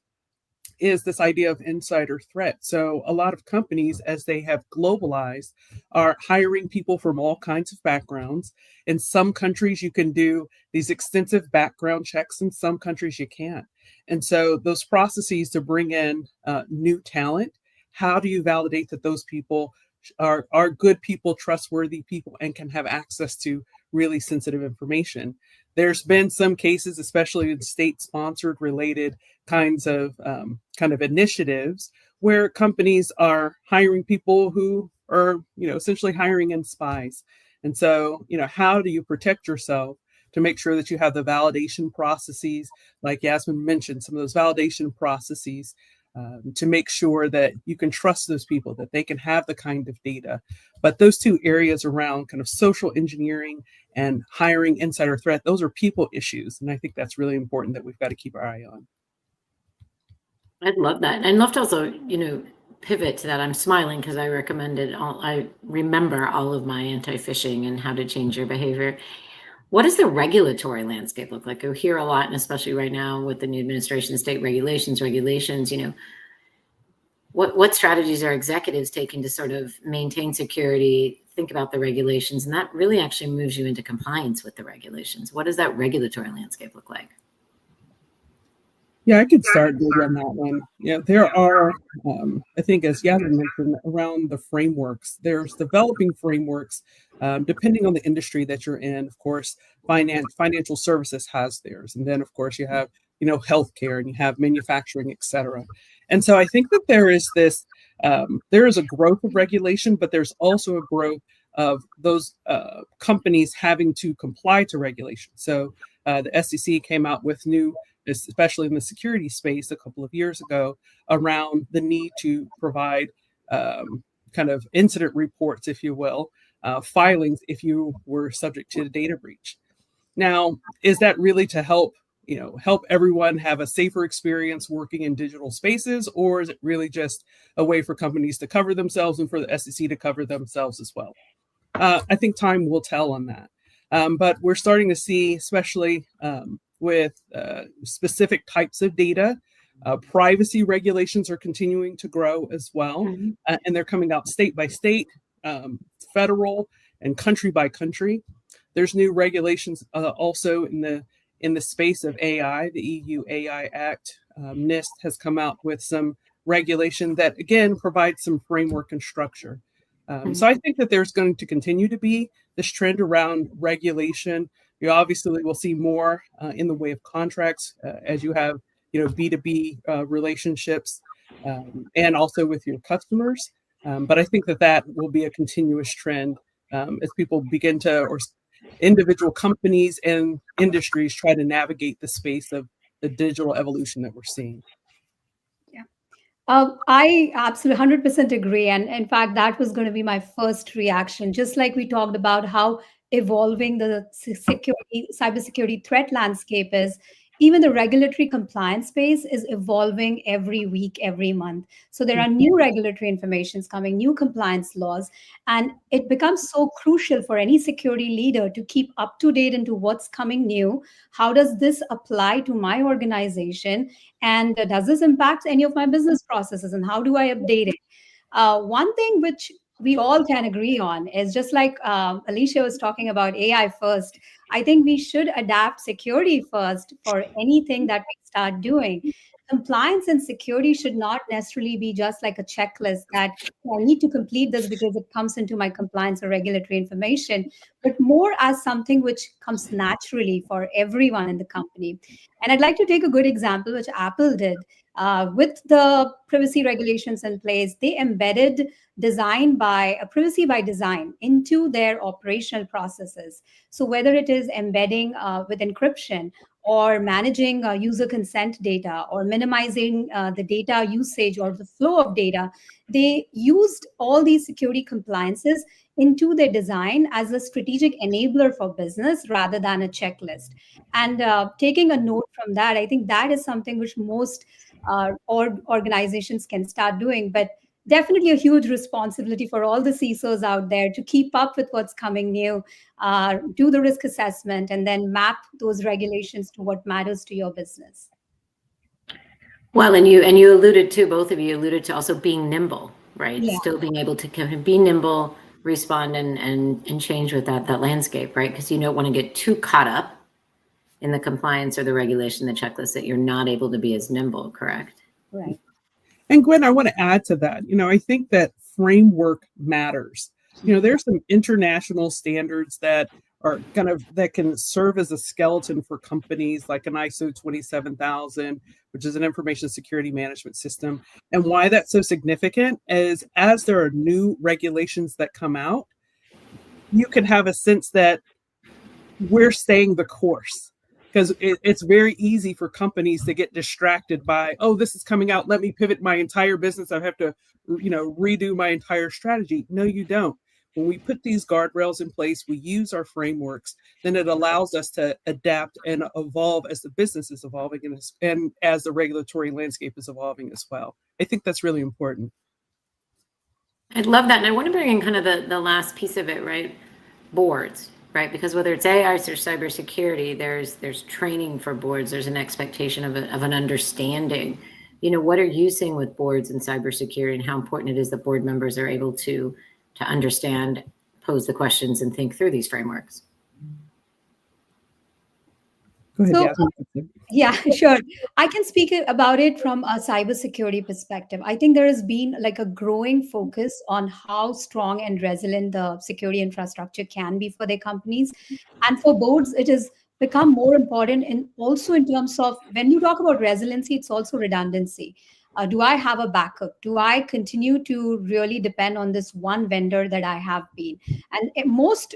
is this idea of insider threat. So a lot of companies, as they have globalized, are hiring people from all kinds of backgrounds. In some countries, you can do these extensive background checks. In some countries, you can't. And so those processes to bring in new talent, how do you validate that those people are good people, trustworthy people, and can have access to really sensitive information? There's been some cases, especially in state-sponsored related kinds of initiatives, where companies are hiring people who are, essentially hiring in spies. And so, how do you protect yourself to make sure that you have the validation processes, like Yasmin mentioned, some of those validation processes to make sure that you can trust those people, that they can have the kind of data. But those two areas around kind of social engineering and hiring insider threat, those are people issues. And I think that's really important that we've got to keep our eye on. I'd love that. I'd love to also, pivot to that. I'm smiling because I remember all of my anti-phishing and how to change your behavior. What does the regulatory landscape look like? I hear a lot, and especially right now with the new administration, state regulations, what strategies are executives taking to sort of maintain security, think about the regulations, and that really actually moves you into compliance with the regulations. What does that regulatory landscape look like? Yeah, I could start on that one. There are, I think, as Yasmin mentioned, around the frameworks. There's developing frameworks, depending on the industry that you're in. Of course, financial services has theirs, and then of course you have, healthcare, and you have manufacturing, et cetera. And so I think that there is a growth of regulation, but there's also a growth of those companies having to comply to regulation. So the SEC came out with new, especially in the security space a couple of years ago, around the need to provide kind of incident reports, if you will, filings if you were subject to a data breach. Now, is that really to help everyone have a safer experience working in digital spaces, or is it really just a way for companies to cover themselves and for the SEC to cover themselves as well? I think time will tell on that. But we're starting to see, especially with specific types of data, privacy regulations are continuing to grow as well. Mm-hmm. And they're coming out state by state, federal, and country by country. There's new regulations also in the space of AI. The EU AI Act, NIST, has come out with some regulation that, again, provides some framework and structure. So I think that there's going to continue to be this trend around regulation. You obviously will see more in the way of contracts as you have, B2B relationships and also with your customers. But I think that will be a continuous trend as people begin to, or individual companies and industries try to navigate the space of the digital evolution that we're seeing. I absolutely 100% agree. And in fact, that was going to be my first reaction. Just like we talked about how evolving the cybersecurity threat landscape is, even the regulatory compliance space is evolving every week, every month. So there are new regulatory informations coming, new compliance laws, and it becomes so crucial for any security leader to keep up to date into what's coming new. How does this apply to my organization? And does this impact any of my business processes? And how do I update it? One thing which we all can agree on is just like Alicia was talking about AI first. I think we should adapt security first for anything that we start doing. Compliance and security should not necessarily be just like a checklist that I need to complete this because it comes into my compliance or regulatory information, but more as something which comes naturally for everyone in the company. And I'd like to take a good example, which Apple did. With the privacy regulations in place, they embedded privacy by design into their operational processes. So whether it is embedding with encryption or managing user consent data or minimizing the data usage or the flow of data, they used all these security compliances into their design as a strategic enabler for business rather than a checklist. And taking a note from that, I think that is something which most organizations can start doing. But definitely a huge responsibility for all the CISOs out there to keep up with what's coming new, do the risk assessment, and then map those regulations to what matters to your business. Well, and you alluded to, both of you alluded to also being nimble, right? Yeah. Still being able to kind of be nimble, respond and change with that landscape, right? Because you don't want to get too caught up in the compliance or the regulation, the checklist, that you're not able to be as nimble, correct? Right. And Gwen, I want to add to that. I think that framework matters. There's some international standards that are that can serve as a skeleton for companies, like an ISO 27000, which is an information security management system. And why that's so significant is as there are new regulations that come out, you can have a sense that we're staying the course. Because it's very easy for companies to get distracted by, oh, this is coming out, let me pivot my entire business. I have to, redo my entire strategy. No, you don't. When we put these guardrails in place, we use our frameworks, then it allows us to adapt and evolve as the business is evolving and as the regulatory landscape is evolving as well. I think that's really important. I love that. And I want to bring in kind of the last piece of it, right? Boards. Right, because whether it's AI or cybersecurity, there's training for boards. There's an expectation of an understanding. What are you seeing with boards and cybersecurity, and how important it is that board members are able to understand, pose the questions, and think through these frameworks? Go ahead, So, Yasmin. Yeah, sure. I can speak about it from a cybersecurity perspective. I think there has been like a growing focus on how strong and resilient the security infrastructure can be for their companies. And for boards, it has become more important also in terms of when you talk about resiliency, it's also redundancy. Do I have a backup? Do I continue to really depend on this one vendor that I have been? And most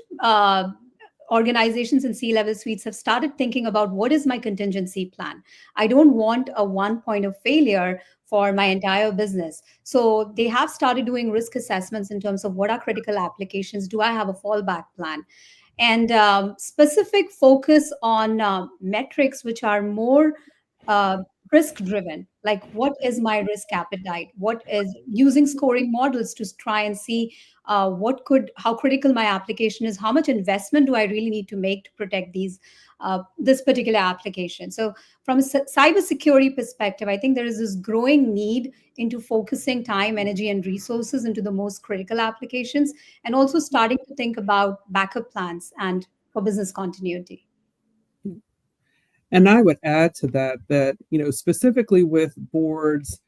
organizations and C-level suites have started thinking about what is my contingency plan. I don't want a one point of failure for my entire business. So they have started doing risk assessments in terms of what are critical applications. Do I have a fallback plan? And specific focus on metrics which are more risk driven, like what is my risk appetite, what is using scoring models to try and see how critical my application is, how much investment do I really need to make to protect this particular application. So from a cybersecurity perspective, I think there is this growing need into focusing time, energy, and resources into the most critical applications, and also starting to think about backup plans and for business continuity. And I would add to that, specifically with boards,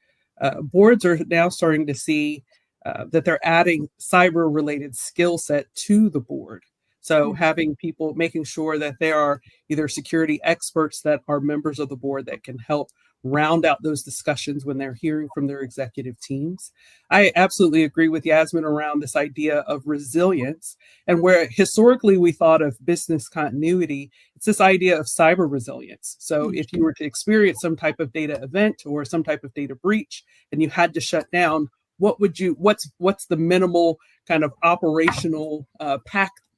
boards are now starting to see that they're adding cyber-related skill set to the board. So having people, making sure that there are either security experts that are members of the board that can help round out those discussions when they're hearing from their executive teams. I absolutely agree with Yasmin around this idea of resilience, and where historically we thought of business continuity, it's this idea of cyber resilience. So if you were to experience some type of data event or some type of data breach and you had to shut down, what's the minimal kind of operational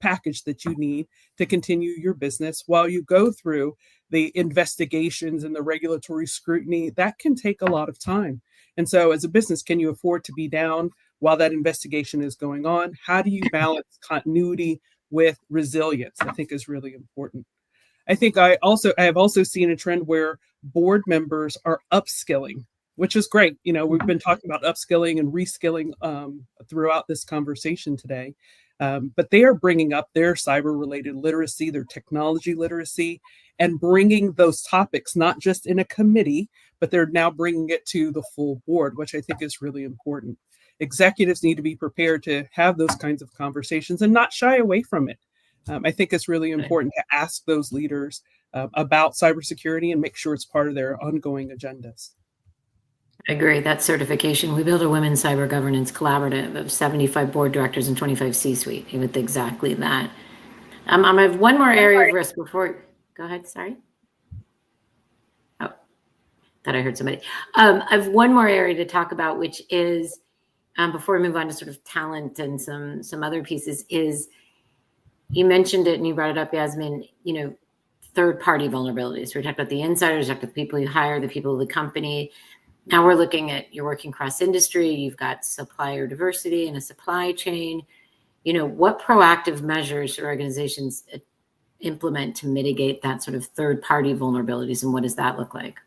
package that you need to continue your business while you go through the investigations and the regulatory scrutiny. That can take a lot of time. And so as a business, can you afford to be down while that investigation is going on? How do you balance continuity with resilience? I think is really important. I think I have also seen a trend where board members are upskilling, which is great. We've been talking about upskilling and reskilling throughout this conversation today. But they are bringing up their cyber-related literacy, their technology literacy, and bringing those topics, not just in a committee, but they're now bringing it to the full board, which I think is really important. Executives need to be prepared to have those kinds of conversations and not shy away from it. I think it's really important to ask those leaders about cybersecurity and make sure it's part of their ongoing agendas. I agree. That certification. We built a women's cyber governance collaborative of 75 board directors and 25 C-suite with exactly that. I have one more area of risk before. Go ahead. Sorry. Oh, thought I heard somebody. I have one more area to talk about, which is before we move on to sort of talent and some other pieces. Is you mentioned it and you brought it up, Yasmin. Third-party vulnerabilities. We talked about the insiders, we talked about the people you hire, the people of the company. Now we're looking at, you're working cross-industry, you've got supplier diversity in a supply chain. What proactive measures should organizations implement to mitigate that sort of third-party vulnerabilities, and what does that look like?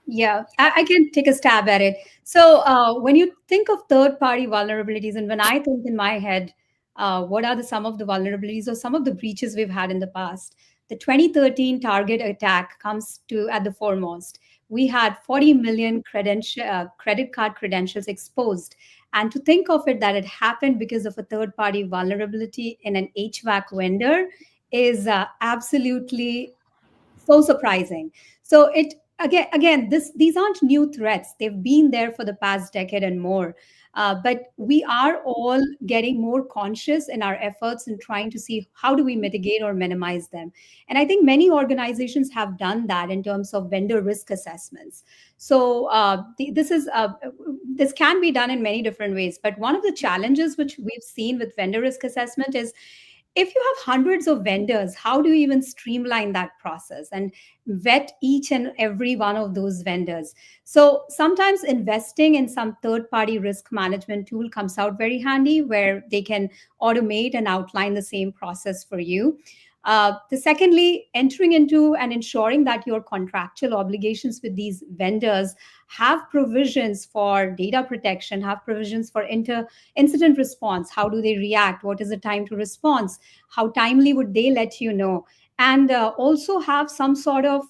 Yeah, I can take a stab at it. So when you think of third-party vulnerabilities, and when I think in my head, what are some of the vulnerabilities or some of the breaches we've had in the past? The 2013 Target attack comes at the foremost. We had 40 million credit card credentials exposed. And to think of it that it happened because of a third-party vulnerability in an HVAC vendor is absolutely so surprising. So these aren't new threats. They've been there for the past decade and more. But we are all getting more conscious in our efforts in trying to see how do we mitigate or minimize them. And I think many organizations have done that in terms of vendor risk assessments. So this can be done in many different ways. But one of the challenges which we've seen with vendor risk assessment is if you have hundreds of vendors, how do you even streamline that process and vet each and every one of those vendors? So sometimes investing in some third-party risk management tool comes out very handy, where they can automate and outline the same process for you. Secondly, entering into and ensuring that your contractual obligations with these vendors have provisions for data protection, have provisions for incident response. How do they react? What is the time to response? How timely would they let you know? And also have some sort of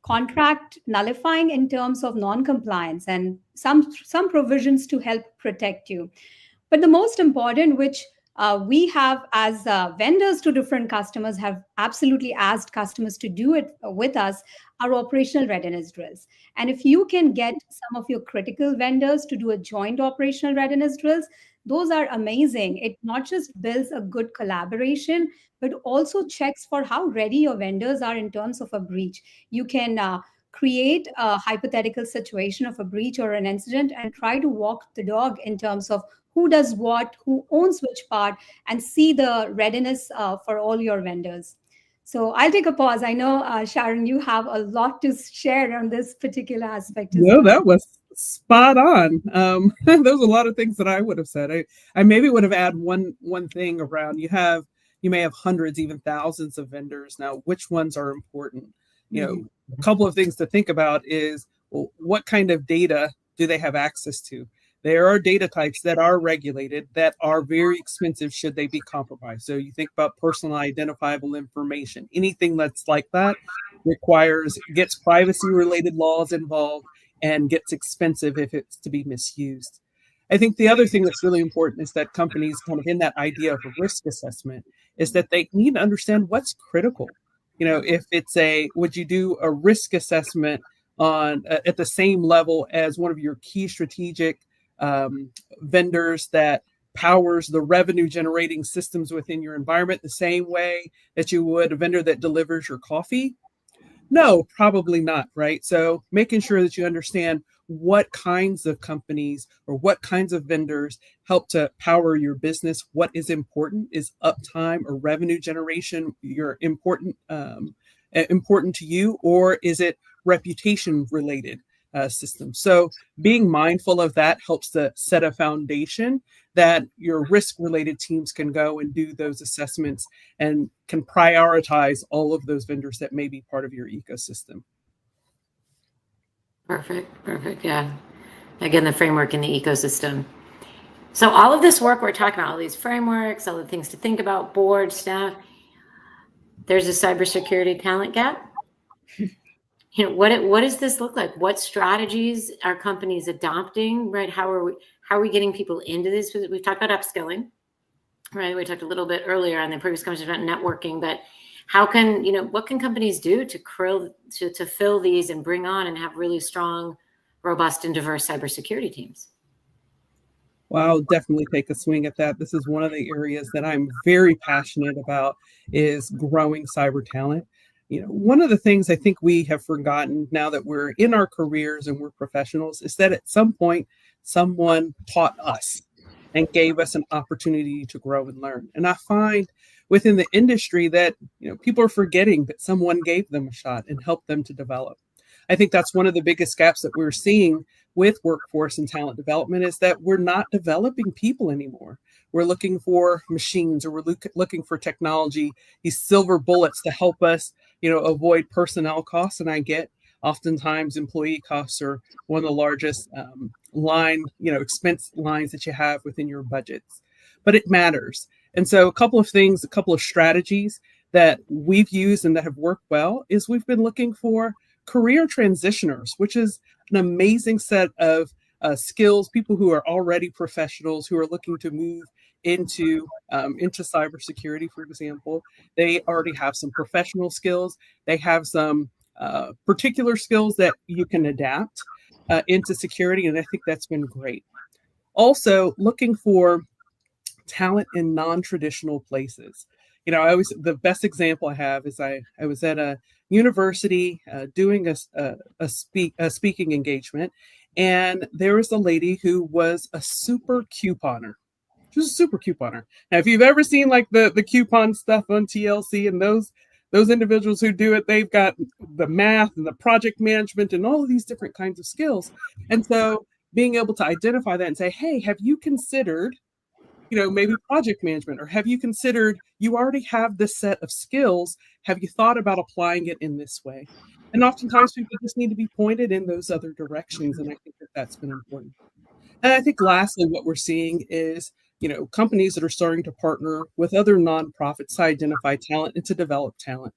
contract nullifying in terms of non-compliance and some provisions to help protect you. But the most important, which we have as vendors to different customers, have absolutely asked customers to do it with us, are operational readiness drills. And if you can get some of your critical vendors to do a joint operational readiness drills, those are amazing. It not just builds a good collaboration, but also checks for how ready your vendors are in terms of a breach. You can create a hypothetical situation of a breach or an incident and try to walk the dog in terms of who does what, who owns which part, and see the readiness for all your vendors. So I'll take a pause. I know, Sharon, you have a lot to share on this particular aspect. No, that was spot on. There was a lot of things that I would have said. I maybe would have added one thing around. You may have hundreds, even thousands of vendors. Now, which ones are important? A couple of things to think about is, well, what kind of data do they have access to? There are data types that are regulated that are very expensive should they be compromised. So you think about personal identifiable information. Anything that's like that gets privacy related laws involved and gets expensive if it's to be misused. I think the other thing that's really important is that companies, kind of in that idea of a risk assessment, is that they need to understand what's critical. If it's would you do a risk assessment at the same level as one of your key strategic vendors that powers the revenue generating systems within your environment the same way that you would a vendor that delivers your coffee? No, probably not, right? So making sure that you understand what kinds of companies or what kinds of vendors help to power your business. What is important? Is uptime or revenue generation your important to you, or is it reputation related systems? So being mindful of that helps to set a foundation that your risk related teams can go and do those assessments and can prioritize all of those vendors that may be part of your ecosystem. Perfect. Yeah. Again, the framework in the ecosystem. So all of this work we're talking about, all these frameworks, all the things to think about, board, staff, there's a cybersecurity talent gap. What does this look like? What strategies are companies adopting, right? How are we getting people into this? We've talked about upskilling, right? We talked a little bit earlier on the previous conversation about networking, but what can companies do to fill these and bring on and have really strong, robust, and diverse cybersecurity teams? Well, I'll definitely take a swing at that. This is one of the areas that I'm very passionate about, is growing cyber talent. One of the things I think we have forgotten now that we're in our careers and we're professionals is that at some point, someone taught us and gave us an opportunity to grow and learn. And I find within the industry that people are forgetting that someone gave them a shot and helped them to develop. I think that's one of the biggest gaps that we're seeing with workforce and talent development, is that we're not developing people anymore. We're looking for machines, or we're looking for technology, these silver bullets to help us, avoid personnel costs. And I get oftentimes employee costs are one of the largest expense lines that you have within your budgets, but it matters. And so a couple of strategies that we've used and that have worked well is we've been looking for career transitioners, which is an amazing set of skills, people who are already professionals who are looking to move into cybersecurity, for example. They already have some professional skills. They have some particular skills that you can adapt into security, and I think that's been great. Also, looking for talent in non-traditional places. The best example I have is I was at a university doing a speaking engagement, and there was a lady who was a super couponer. She was a super couponer. Now, if you've ever seen like the coupon stuff on TLC and those individuals who do it, they've got the math and the project management and all of these different kinds of skills. And so being able to identify that and say, hey, have you considered maybe project management, or have you considered, you already have this set of skills, have you thought about applying it in this way? And oftentimes people just need to be pointed in those other directions, and I think that that's been important. And I think lastly, what we're seeing is companies that are starting to partner with other nonprofits to identify talent and to develop talent.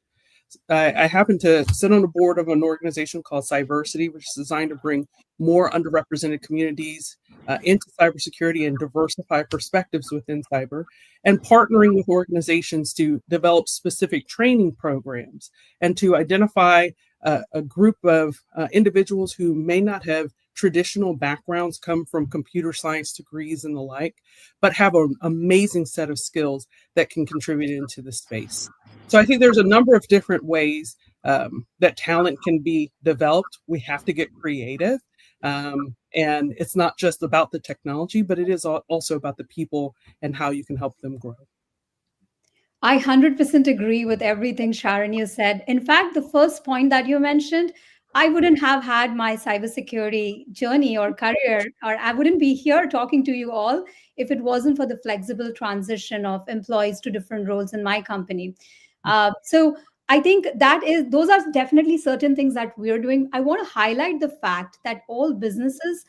I happen to sit on the board of an organization called Cybersecurity, which is designed to bring more underrepresented communities into cybersecurity and diversify perspectives within cyber, and partnering with organizations to develop specific training programs and to identify a group of individuals who may not have traditional backgrounds, come from computer science degrees and the like, but have an amazing set of skills that can contribute into the space. So I think there's a number of different ways that talent can be developed. We have to get creative. And it's not just about the technology, but it is also about the people and how you can help them grow. I 100% agree with everything Sharon you said. In fact, the first point that you mentioned, I wouldn't have had my cybersecurity journey or career, or I wouldn't be here talking to you all if it wasn't for the flexible transition of employees to different roles in my company. So I think those are definitely certain things that we're doing. I want to highlight the fact that all businesses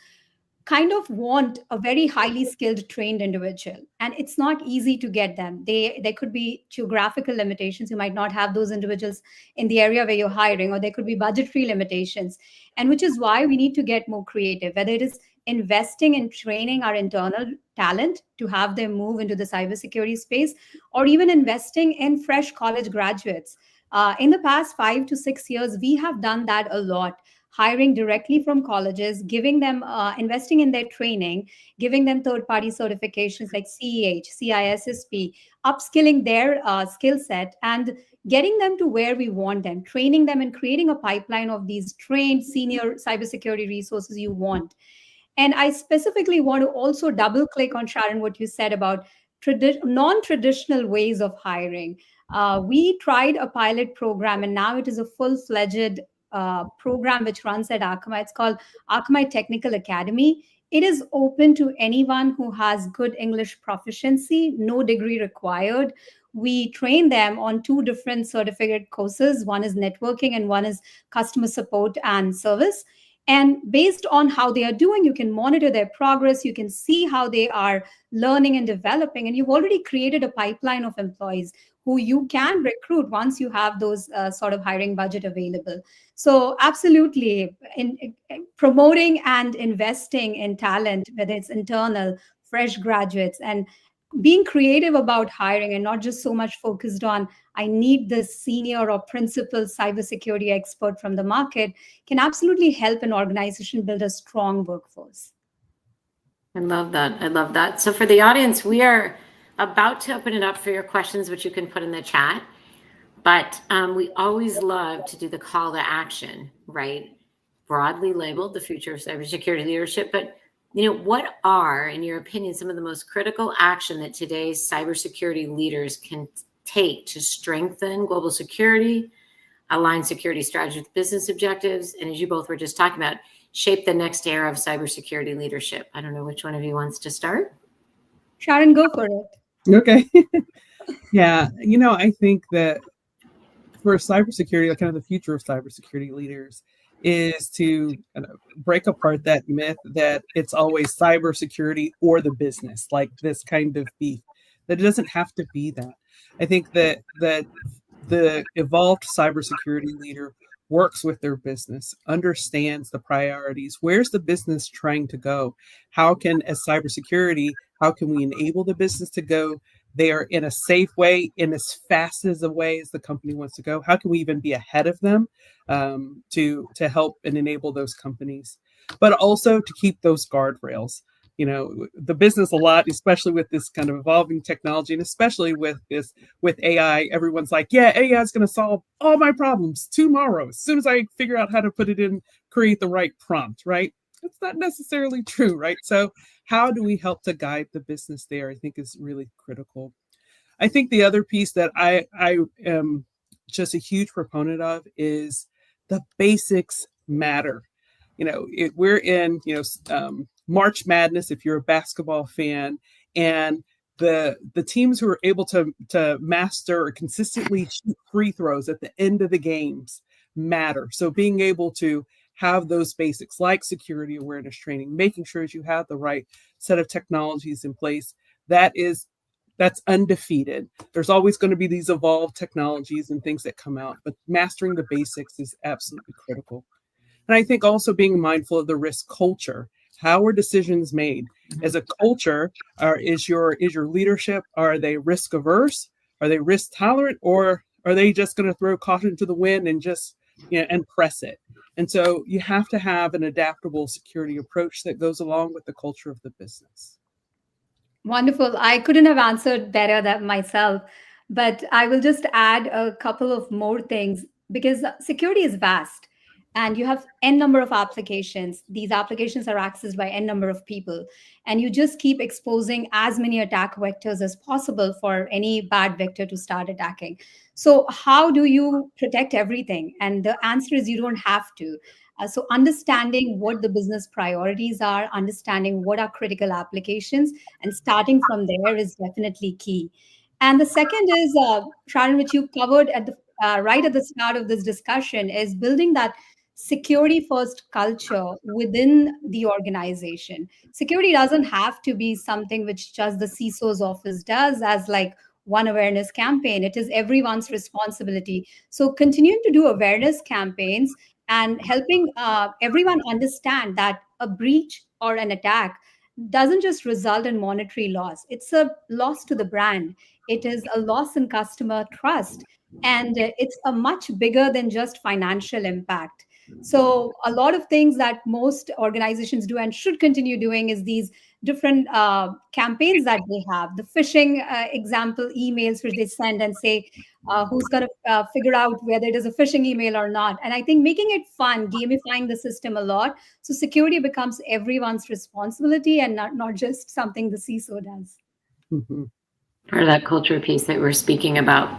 kind of want a very highly skilled trained individual, and it's not easy to get them. There could be geographical limitations. You might not have those individuals in the area where you're hiring, or there could be budgetary limitations, and which is why we need to get more creative, whether it is investing in training our internal talent to have them move into the cybersecurity space, or even investing in fresh college graduates. In the past 5 to 6 years, we have done that a lot. hiring directly from colleges, giving them, investing in their training, giving them third-party certifications like CEH, CISSP, upskilling their skill set, and getting them to where we want them, training them, and creating a pipeline of these trained senior cybersecurity resources you want. And I specifically want to also double click on, Sharon, what you said about non traditional ways of hiring. We tried a pilot program, and now it is a full fledged program which runs at Akamai. It's called Akamai Technical Academy. It is open to anyone who has good English proficiency, no degree required. We train them on two different certificate courses. One is networking and one is customer support and service. And based on how they are doing, you can monitor their progress. You can see how they are learning and developing. And you've already created a pipeline of employees who you can recruit once you have those sort of hiring budget available. So absolutely, in promoting and investing in talent, whether it's internal, fresh graduates, and being creative about hiring and not just so much focused on I need this senior or principal cybersecurity expert from the market, can absolutely help an organization build a strong workforce. I love that. I love that. So for the audience, we are about to open it up for your questions, which you can put in the chat. But we always love to do the call to action, right? Broadly labeled the future of cybersecurity leadership. But what are, in your opinion, some of the most critical action that today's cybersecurity leaders can take to strengthen global security, align security strategy with business objectives, and as you both were just talking about, shape the next era of cybersecurity leadership? I don't know which one of you wants to start. Sharon, go for it. Okay. Yeah, I think that for cybersecurity, kind of the future of cybersecurity leaders is to break apart that myth that it's always cybersecurity or the business, like this kind of beef. That it doesn't have to be that. I think that the evolved cybersecurity leader works with their business, understands the priorities. Where's the business trying to go? How can, as cybersecurity, how can we enable the business to go there in a safe way, in as fast as a way as the company wants to go? How can we even be ahead of them to help and enable those companies, but also to keep those guardrails? The business a lot, especially with this kind of evolving technology, and especially with AI, everyone's like, yeah, AI is going to solve all my problems tomorrow. As soon as I figure out how to put it in, create the right prompt, right? It's not necessarily true, right? So how do we help to guide the business there, I think is really critical. I think the other piece that I am just a huge proponent of is the basics matter. We're in, March Madness, if you're a basketball fan, and the teams who are able to master or consistently shoot free throws at the end of the games matter. So being able to have those basics like security awareness training, making sure that you have the right set of technologies in place, that's undefeated. There's always going to be these evolved technologies and things that come out, but mastering the basics is absolutely critical. And I think also being mindful of the risk culture. How are decisions made? As a culture, is your leadership, are they risk averse? Are they risk tolerant? Or are they just going to throw caution to the wind and just and press it? And so you have to have an adaptable security approach that goes along with the culture of the business. Wonderful. I couldn't have answered better that myself, but I will just add a couple of more things because security is vast and you have n number of applications. These applications are accessed by n number of people, and you just keep exposing as many attack vectors as possible for any bad vector to start attacking. So how do you protect everything? And the answer is you don't have to. So understanding what the business priorities are, understanding what are critical applications, and starting from there is definitely key. And the second is, Sharon, which you covered at the right at the start of this discussion, is building that security first culture within the organization. Security doesn't have to be something which just the CISO's office does as like one awareness campaign. It is everyone's responsibility. So continuing to do awareness campaigns and helping everyone understand that a breach or an attack doesn't just result in monetary loss. It's a loss to the brand. It is a loss in customer trust. And it's a much bigger than just financial impact. So a lot of things that most organizations do and should continue doing is these different campaigns that they have, the phishing example emails which they send and say who's going to figure out whether it is a phishing email or not. And I think making it fun, gamifying the system a lot, so security becomes everyone's responsibility and not just something the CISO does. Mm-hmm. Part of that culture piece that we're speaking about.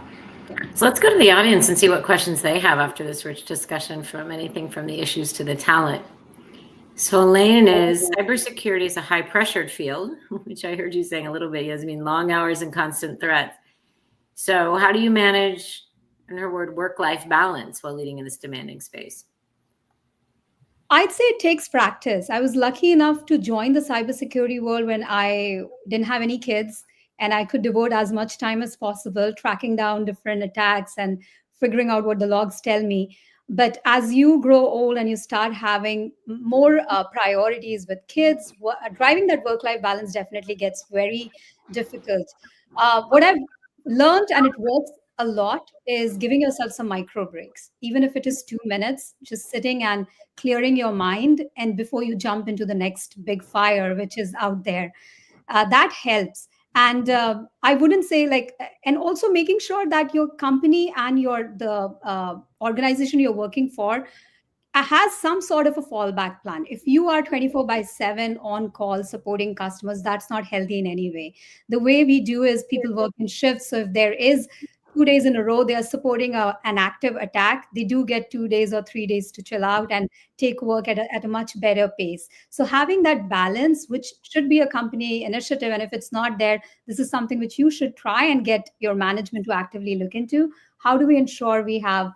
So let's go to the audience and see what questions they have after this rich discussion, from anything from the issues to the talent. So Elaine, is cybersecurity is a high pressured field, which I heard you saying a little bit, Yasmin, long hours and constant threats. So how do you manage, in her word, work-life balance while leading in this demanding space? I'd say it takes practice. I was lucky enough to join the cybersecurity world when I didn't have any kids, and I could devote as much time as possible tracking down different attacks and figuring out what the logs tell me. But as you grow old and you start having more priorities with kids, driving that work-life balance definitely gets very difficult. What I've learned, and it works a lot, is giving yourself some micro breaks, even if it is 2 minutes, just sitting and clearing your mind, and before you jump into the next big fire which is out there. That helps. And I wouldn't say like, and also making sure that your company and the organization you're working for has some sort of a fallback plan. If you are 24/7 on call supporting customers, that's not healthy in any way. The way we do is people work in shifts. So if there is 2 days in a row they are supporting an active attack, they do get 2 days or 3 days to chill out and take work at a much better pace. So having that balance, which should be a company initiative, and if it's not there, this is something which you should try and get your management to actively look into. How do we ensure we have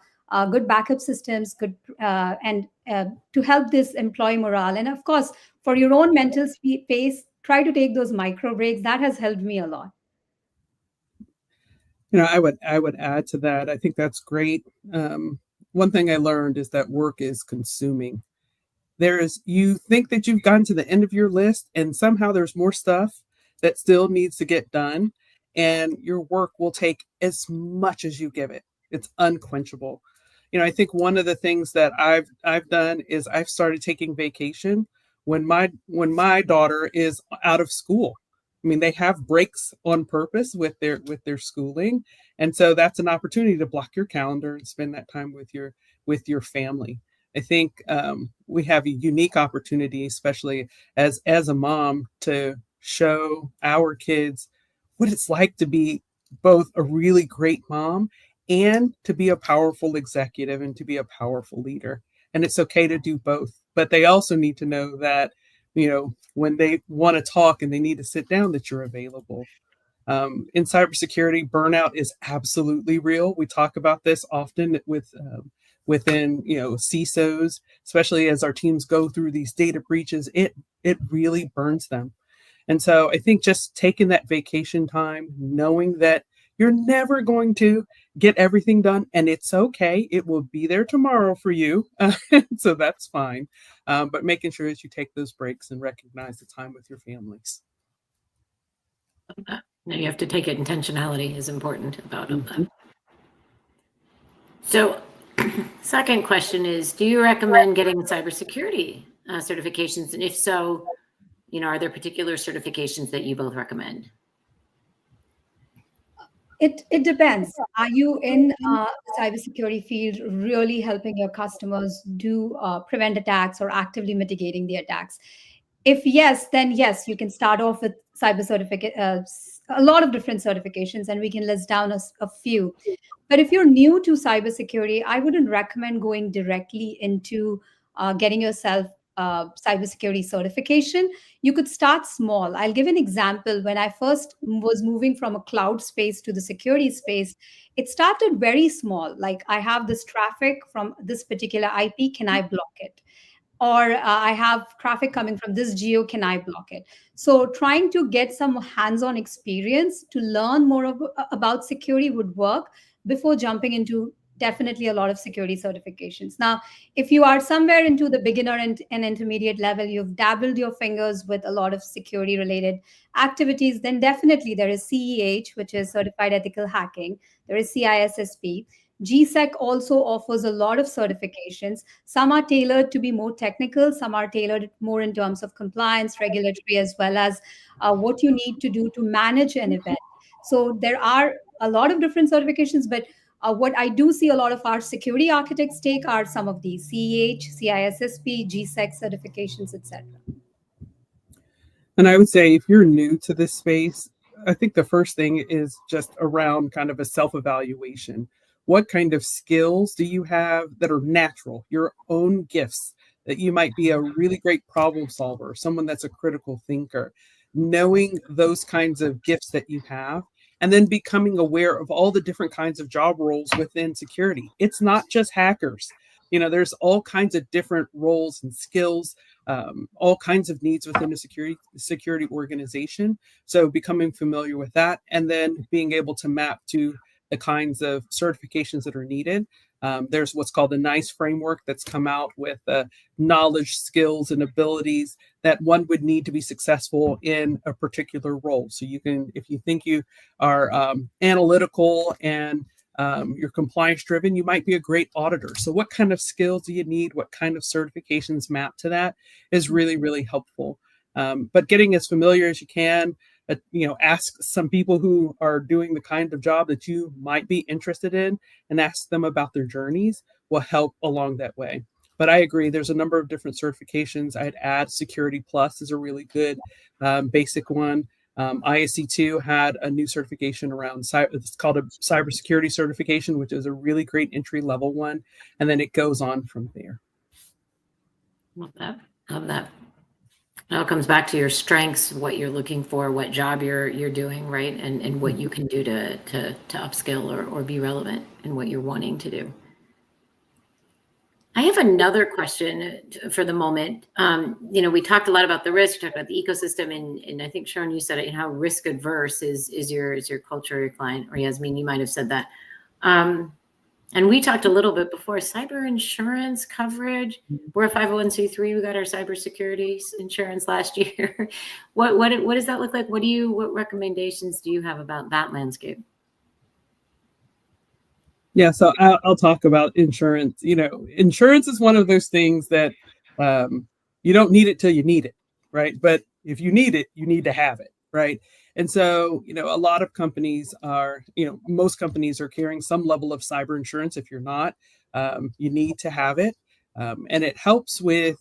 good backup systems, good and to help this employee morale? And of course, for your own mental space, try to take those micro breaks. That has helped me a lot. I would add to that. I think that's great. One thing I learned is that work is consuming. You think that you've gotten to the end of your list, and somehow there's more stuff that still needs to get done, and your work will take as much as you give it. It's unquenchable. I think one of the things that I've done is I've started taking vacation when my daughter is out of school. I mean, they have breaks on purpose with their schooling, and so that's an opportunity to block your calendar and spend that time with your family. I think we have a unique opportunity, especially as a mom, to show our kids what it's like to be both a really great mom and to be a powerful executive and to be a powerful leader. And it's okay to do both, but they also need to know that, when they want to talk and they need to sit down, that you're available. In cybersecurity, burnout is absolutely real. We talk about this often within CISOs, especially as our teams go through these data breaches. It really burns them. And so I think just taking that vacation time, knowing that you're never going to get everything done, and it's okay. It will be there tomorrow for you. So that's fine. But making sure that you take those breaks and recognize the time with your families. Now you have to take it. Intentionality is important about that. So second question is, do you recommend getting cybersecurity certifications? And if so, are there particular certifications that you both recommend? It depends. Are you in the cybersecurity field really helping your customers do prevent attacks or actively mitigating the attacks? If yes, then yes, you can start off with cyber certificate, a lot of different certifications, and we can list down a few. But if you're new to cybersecurity, I wouldn't recommend going directly into getting yourself cybersecurity certification. You could start small. I'll give an example. When I first was moving from a cloud space to the security space, it started very small. Like, I have this traffic from this particular IP, can I block it? Or I have traffic coming from this geo, can I block it? So trying to get some hands-on experience to learn more about security would work before jumping into definitely a lot of security certifications. Now, if you are somewhere into the beginner and intermediate level, you've dabbled your fingers with a lot of security related activities, then definitely there is CEH, which is Certified Ethical Hacking. There is CISSP. GSEC also offers a lot of certifications. Some are tailored to be more technical, some are tailored more in terms of compliance, regulatory, as well as what you need to do to manage an event. So there are a lot of different certifications, but what I do see a lot of our security architects take are some of these CEH, CISSP, GSEC certifications, etc. And I would say if you're new to this space, I think the first thing is just around kind of a self evaluation. What kind of skills do you have that are natural, your own gifts, that you might be a really great problem solver, someone that's a critical thinker? Knowing those kinds of gifts that you have, and then becoming aware of all the different kinds of job roles within security. It's not just hackers. There's all kinds of different roles and skills, all kinds of needs within a security organization. So becoming familiar with that, and then being able to map to the kinds of certifications that are needed. There's what's called the NICE framework that's come out with knowledge, skills, and abilities that one would need to be successful in a particular role. So you can, if you think you are analytical and you're compliance driven, you might be a great auditor. So what kind of skills do you need? What kind of certifications map to that is really, really helpful. But getting as familiar as you can, ask some people who are doing the kind of job that you might be interested in and ask them about their journeys will help along that way. But I agree, there's a number of different certifications. I'd add Security Plus is a really good basic one. ISC2 had a new certification around it's called a cybersecurity certification, which is a really great entry level one. And then it goes on from there. Love that. Love that. It all comes back to your strengths, what you're looking for, what job you're doing, right? And what you can do to upskill or be relevant in what you're wanting to do. I have another question for the moment. We talked a lot about the risk, we talked about the ecosystem, and I think Sharon, you said it, how risk adverse is your culture, your client, or Yasmin, you might have said that. And we talked a little bit before, cyber insurance coverage. We're a 501c3. We got our cybersecurity insurance last year. What does that look like? What recommendations do you have about that landscape? Yeah, so I'll talk about insurance. Insurance is one of those things that you don't need it till you need it, right? But if you need it, you need to have it, right? And so, a lot of companies are, most companies are carrying some level of cyber insurance. If you're not, you need to have it. And it helps with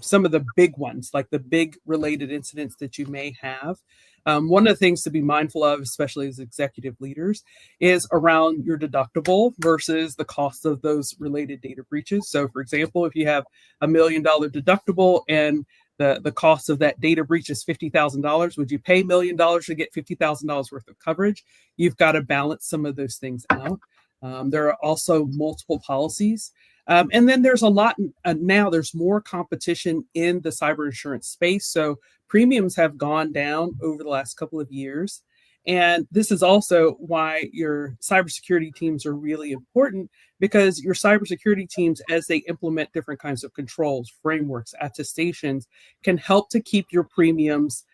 some of the big ones, like the big related incidents that you may have. One of the things to be mindful of, especially as executive leaders, is around your deductible versus the cost of those related data breaches. So, for example, if you have $1 million deductible and the cost of that data breach is $50,000, would you pay $1 million to get $50,000 worth of coverage? You've got to balance some of those things out. There are also multiple policies. And then there's a lot now, there's more competition in the cyber insurance space. So premiums have gone down over the last couple of years. And this is also why your cybersecurity teams are really important, because your cybersecurity teams, as they implement different kinds of controls, frameworks, attestations, can help to keep your premiums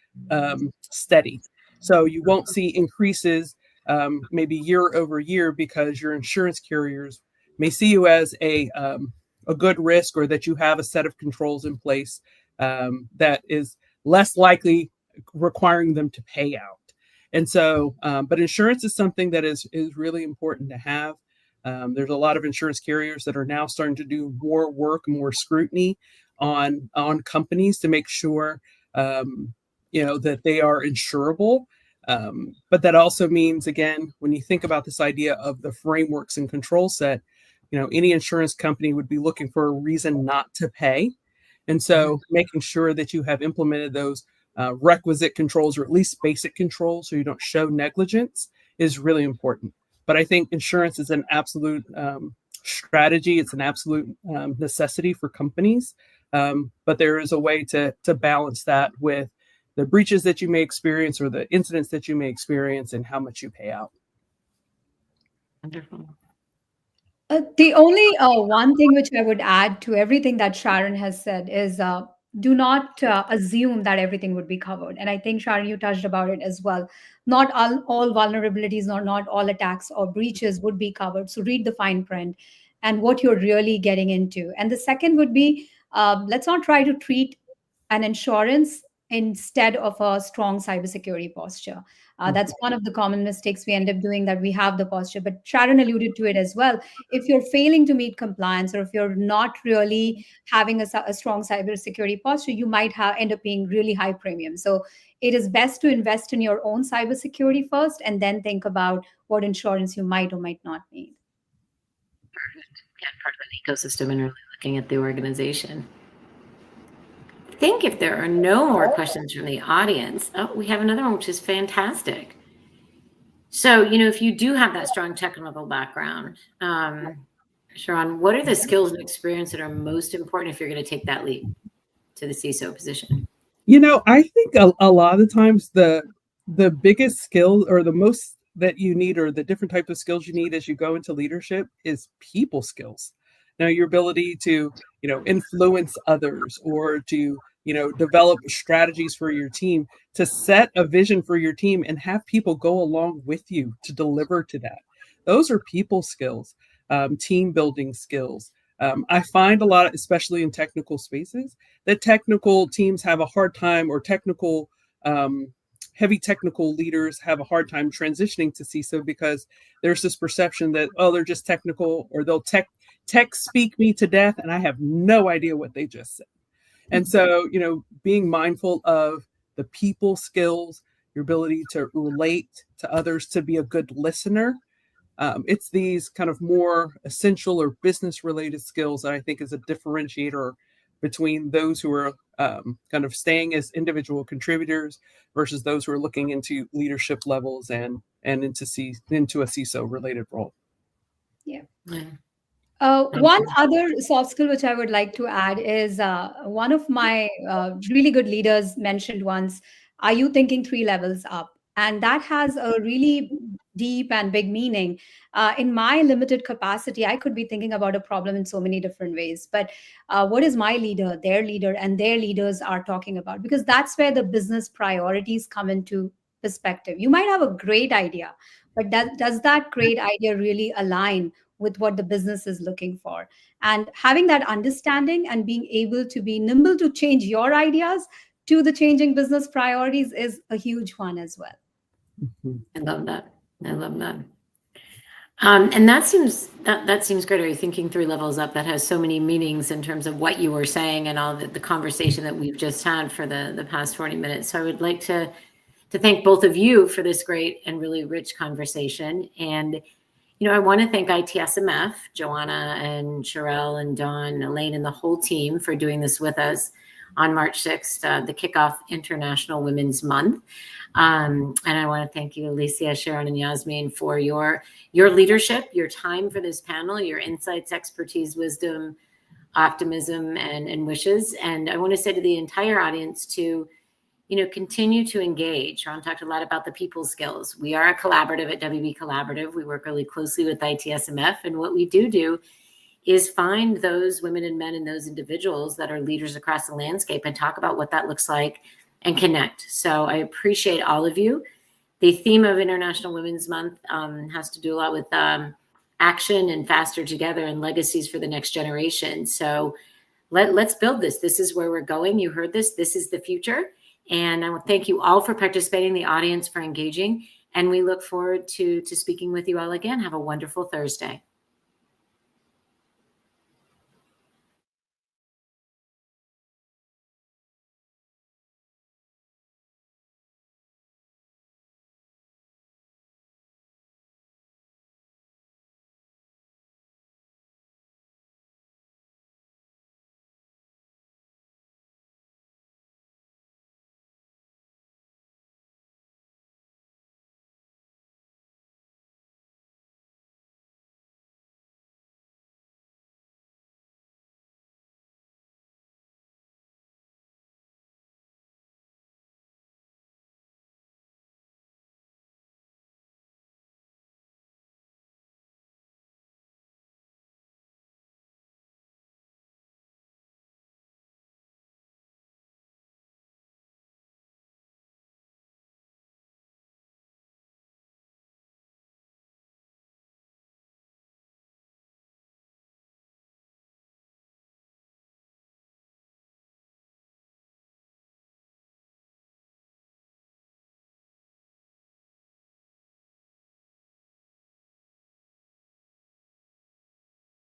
steady. So you won't see increases maybe year over year because your insurance carriers may see you as a good risk, or that you have a set of controls in place that is less likely requiring them to pay out. And so, but insurance is something that is really important to have. There's a lot of insurance carriers that are now starting to do more work, more scrutiny on companies to make sure that they are insurable. But that also means, again, when you think about this idea of the frameworks and control set, any insurance company would be looking for a reason not to pay. And so making sure that you have implemented those requisite controls, or at least basic controls, so you don't show negligence, is really important. But I think insurance is an absolute strategy. It's an absolute necessity for companies. But there is a way to balance that with the breaches that you may experience, or the incidents that you may experience, and how much you pay out. Wonderful. The only one thing which I would add to everything that Sharon has said is do not assume that everything would be covered. And I think, Sharon, you touched about it as well. Not all vulnerabilities or not all attacks or breaches would be covered. So read the fine print and what you're really getting into. And the second would be, let's not try to treat an insurance instead of a strong cybersecurity posture. That's one of the common mistakes we end up doing, that we have the posture. But Sharon alluded to it as well. If you're failing to meet compliance, or if you're not really having a strong cybersecurity posture, you might end up paying really high premium. So it is best to invest in your own cybersecurity first, and then think about what insurance you might or might not need. Perfect. Yeah, part of an ecosystem and really looking at the organization. I think if there are no more questions from the audience, we have another one, which is fantastic. So, if you do have that strong technical background, Sharon, what are the skills and experience that are most important if you're going to take that leap to the CISO position? I think a lot of the times the biggest skill, or the most that you need, or the different types of skills you need as you go into leadership, is people skills. Now, your ability to, influence others, or to, develop strategies for your team, to set a vision for your team and have people go along with you to deliver to that. Those are people skills, team building skills. I find a lot, especially in technical spaces, that technical teams have a hard time, or heavy technical leaders have a hard time transitioning to CISO, because there's this perception that, they're just technical, or they'll tech speak me to death, and I have no idea what they just said. And so, being mindful of the people skills, your ability to relate to others, to be a good listener. It's these kind of more essential or business related skills that I think is a differentiator between those who are kind of staying as individual contributors versus those who are looking into leadership levels and into a CISO related role. Yeah. One other soft skill which I would like to add is, one of my really good leaders mentioned once, are you thinking 3 levels up? And that has a really deep and big meaning. In my limited capacity, I could be thinking about a problem in so many different ways. But what is my leader, their leader, and their leaders are talking about? Because that's where the business priorities come into perspective. You might have a great idea, but does that great idea really align with what the business is looking for? And having that understanding and being able to be nimble to change your ideas to the changing business priorities is a huge one as well. I love that. And that seems great. Are you thinking 3 levels up? That has so many meanings in terms of what you were saying and all the conversation that we've just had for the past 40 minutes. So I would like to thank both of you for this great and really rich conversation. And I want to thank ITSMF, Joanna and Sherelle and Dawn, Elaine, and the whole team for doing this with us on March 6th, the kickoff International Women's Month. And I want to thank you, Alicia, Sharon, and Yasmin, for your leadership, your time for this panel, your insights, expertise, wisdom, optimism, and wishes. And I want to say to the entire audience to continue to engage. Ron talked a lot about the people skills. We are a collaborative at WB Collaborative. We work really closely with ITSMF. And what we do is find those women and men and those individuals that are leaders across the landscape and talk about what that looks like and connect. So I appreciate all of you. The theme of International Women's Month has to do a lot with action and faster together and legacies for the next generation. So let's build this. This is where we're going. You heard this. This is the future. And I want to thank you all for participating, the audience for engaging, and we look forward to speaking with you all again. Have a wonderful Thursday.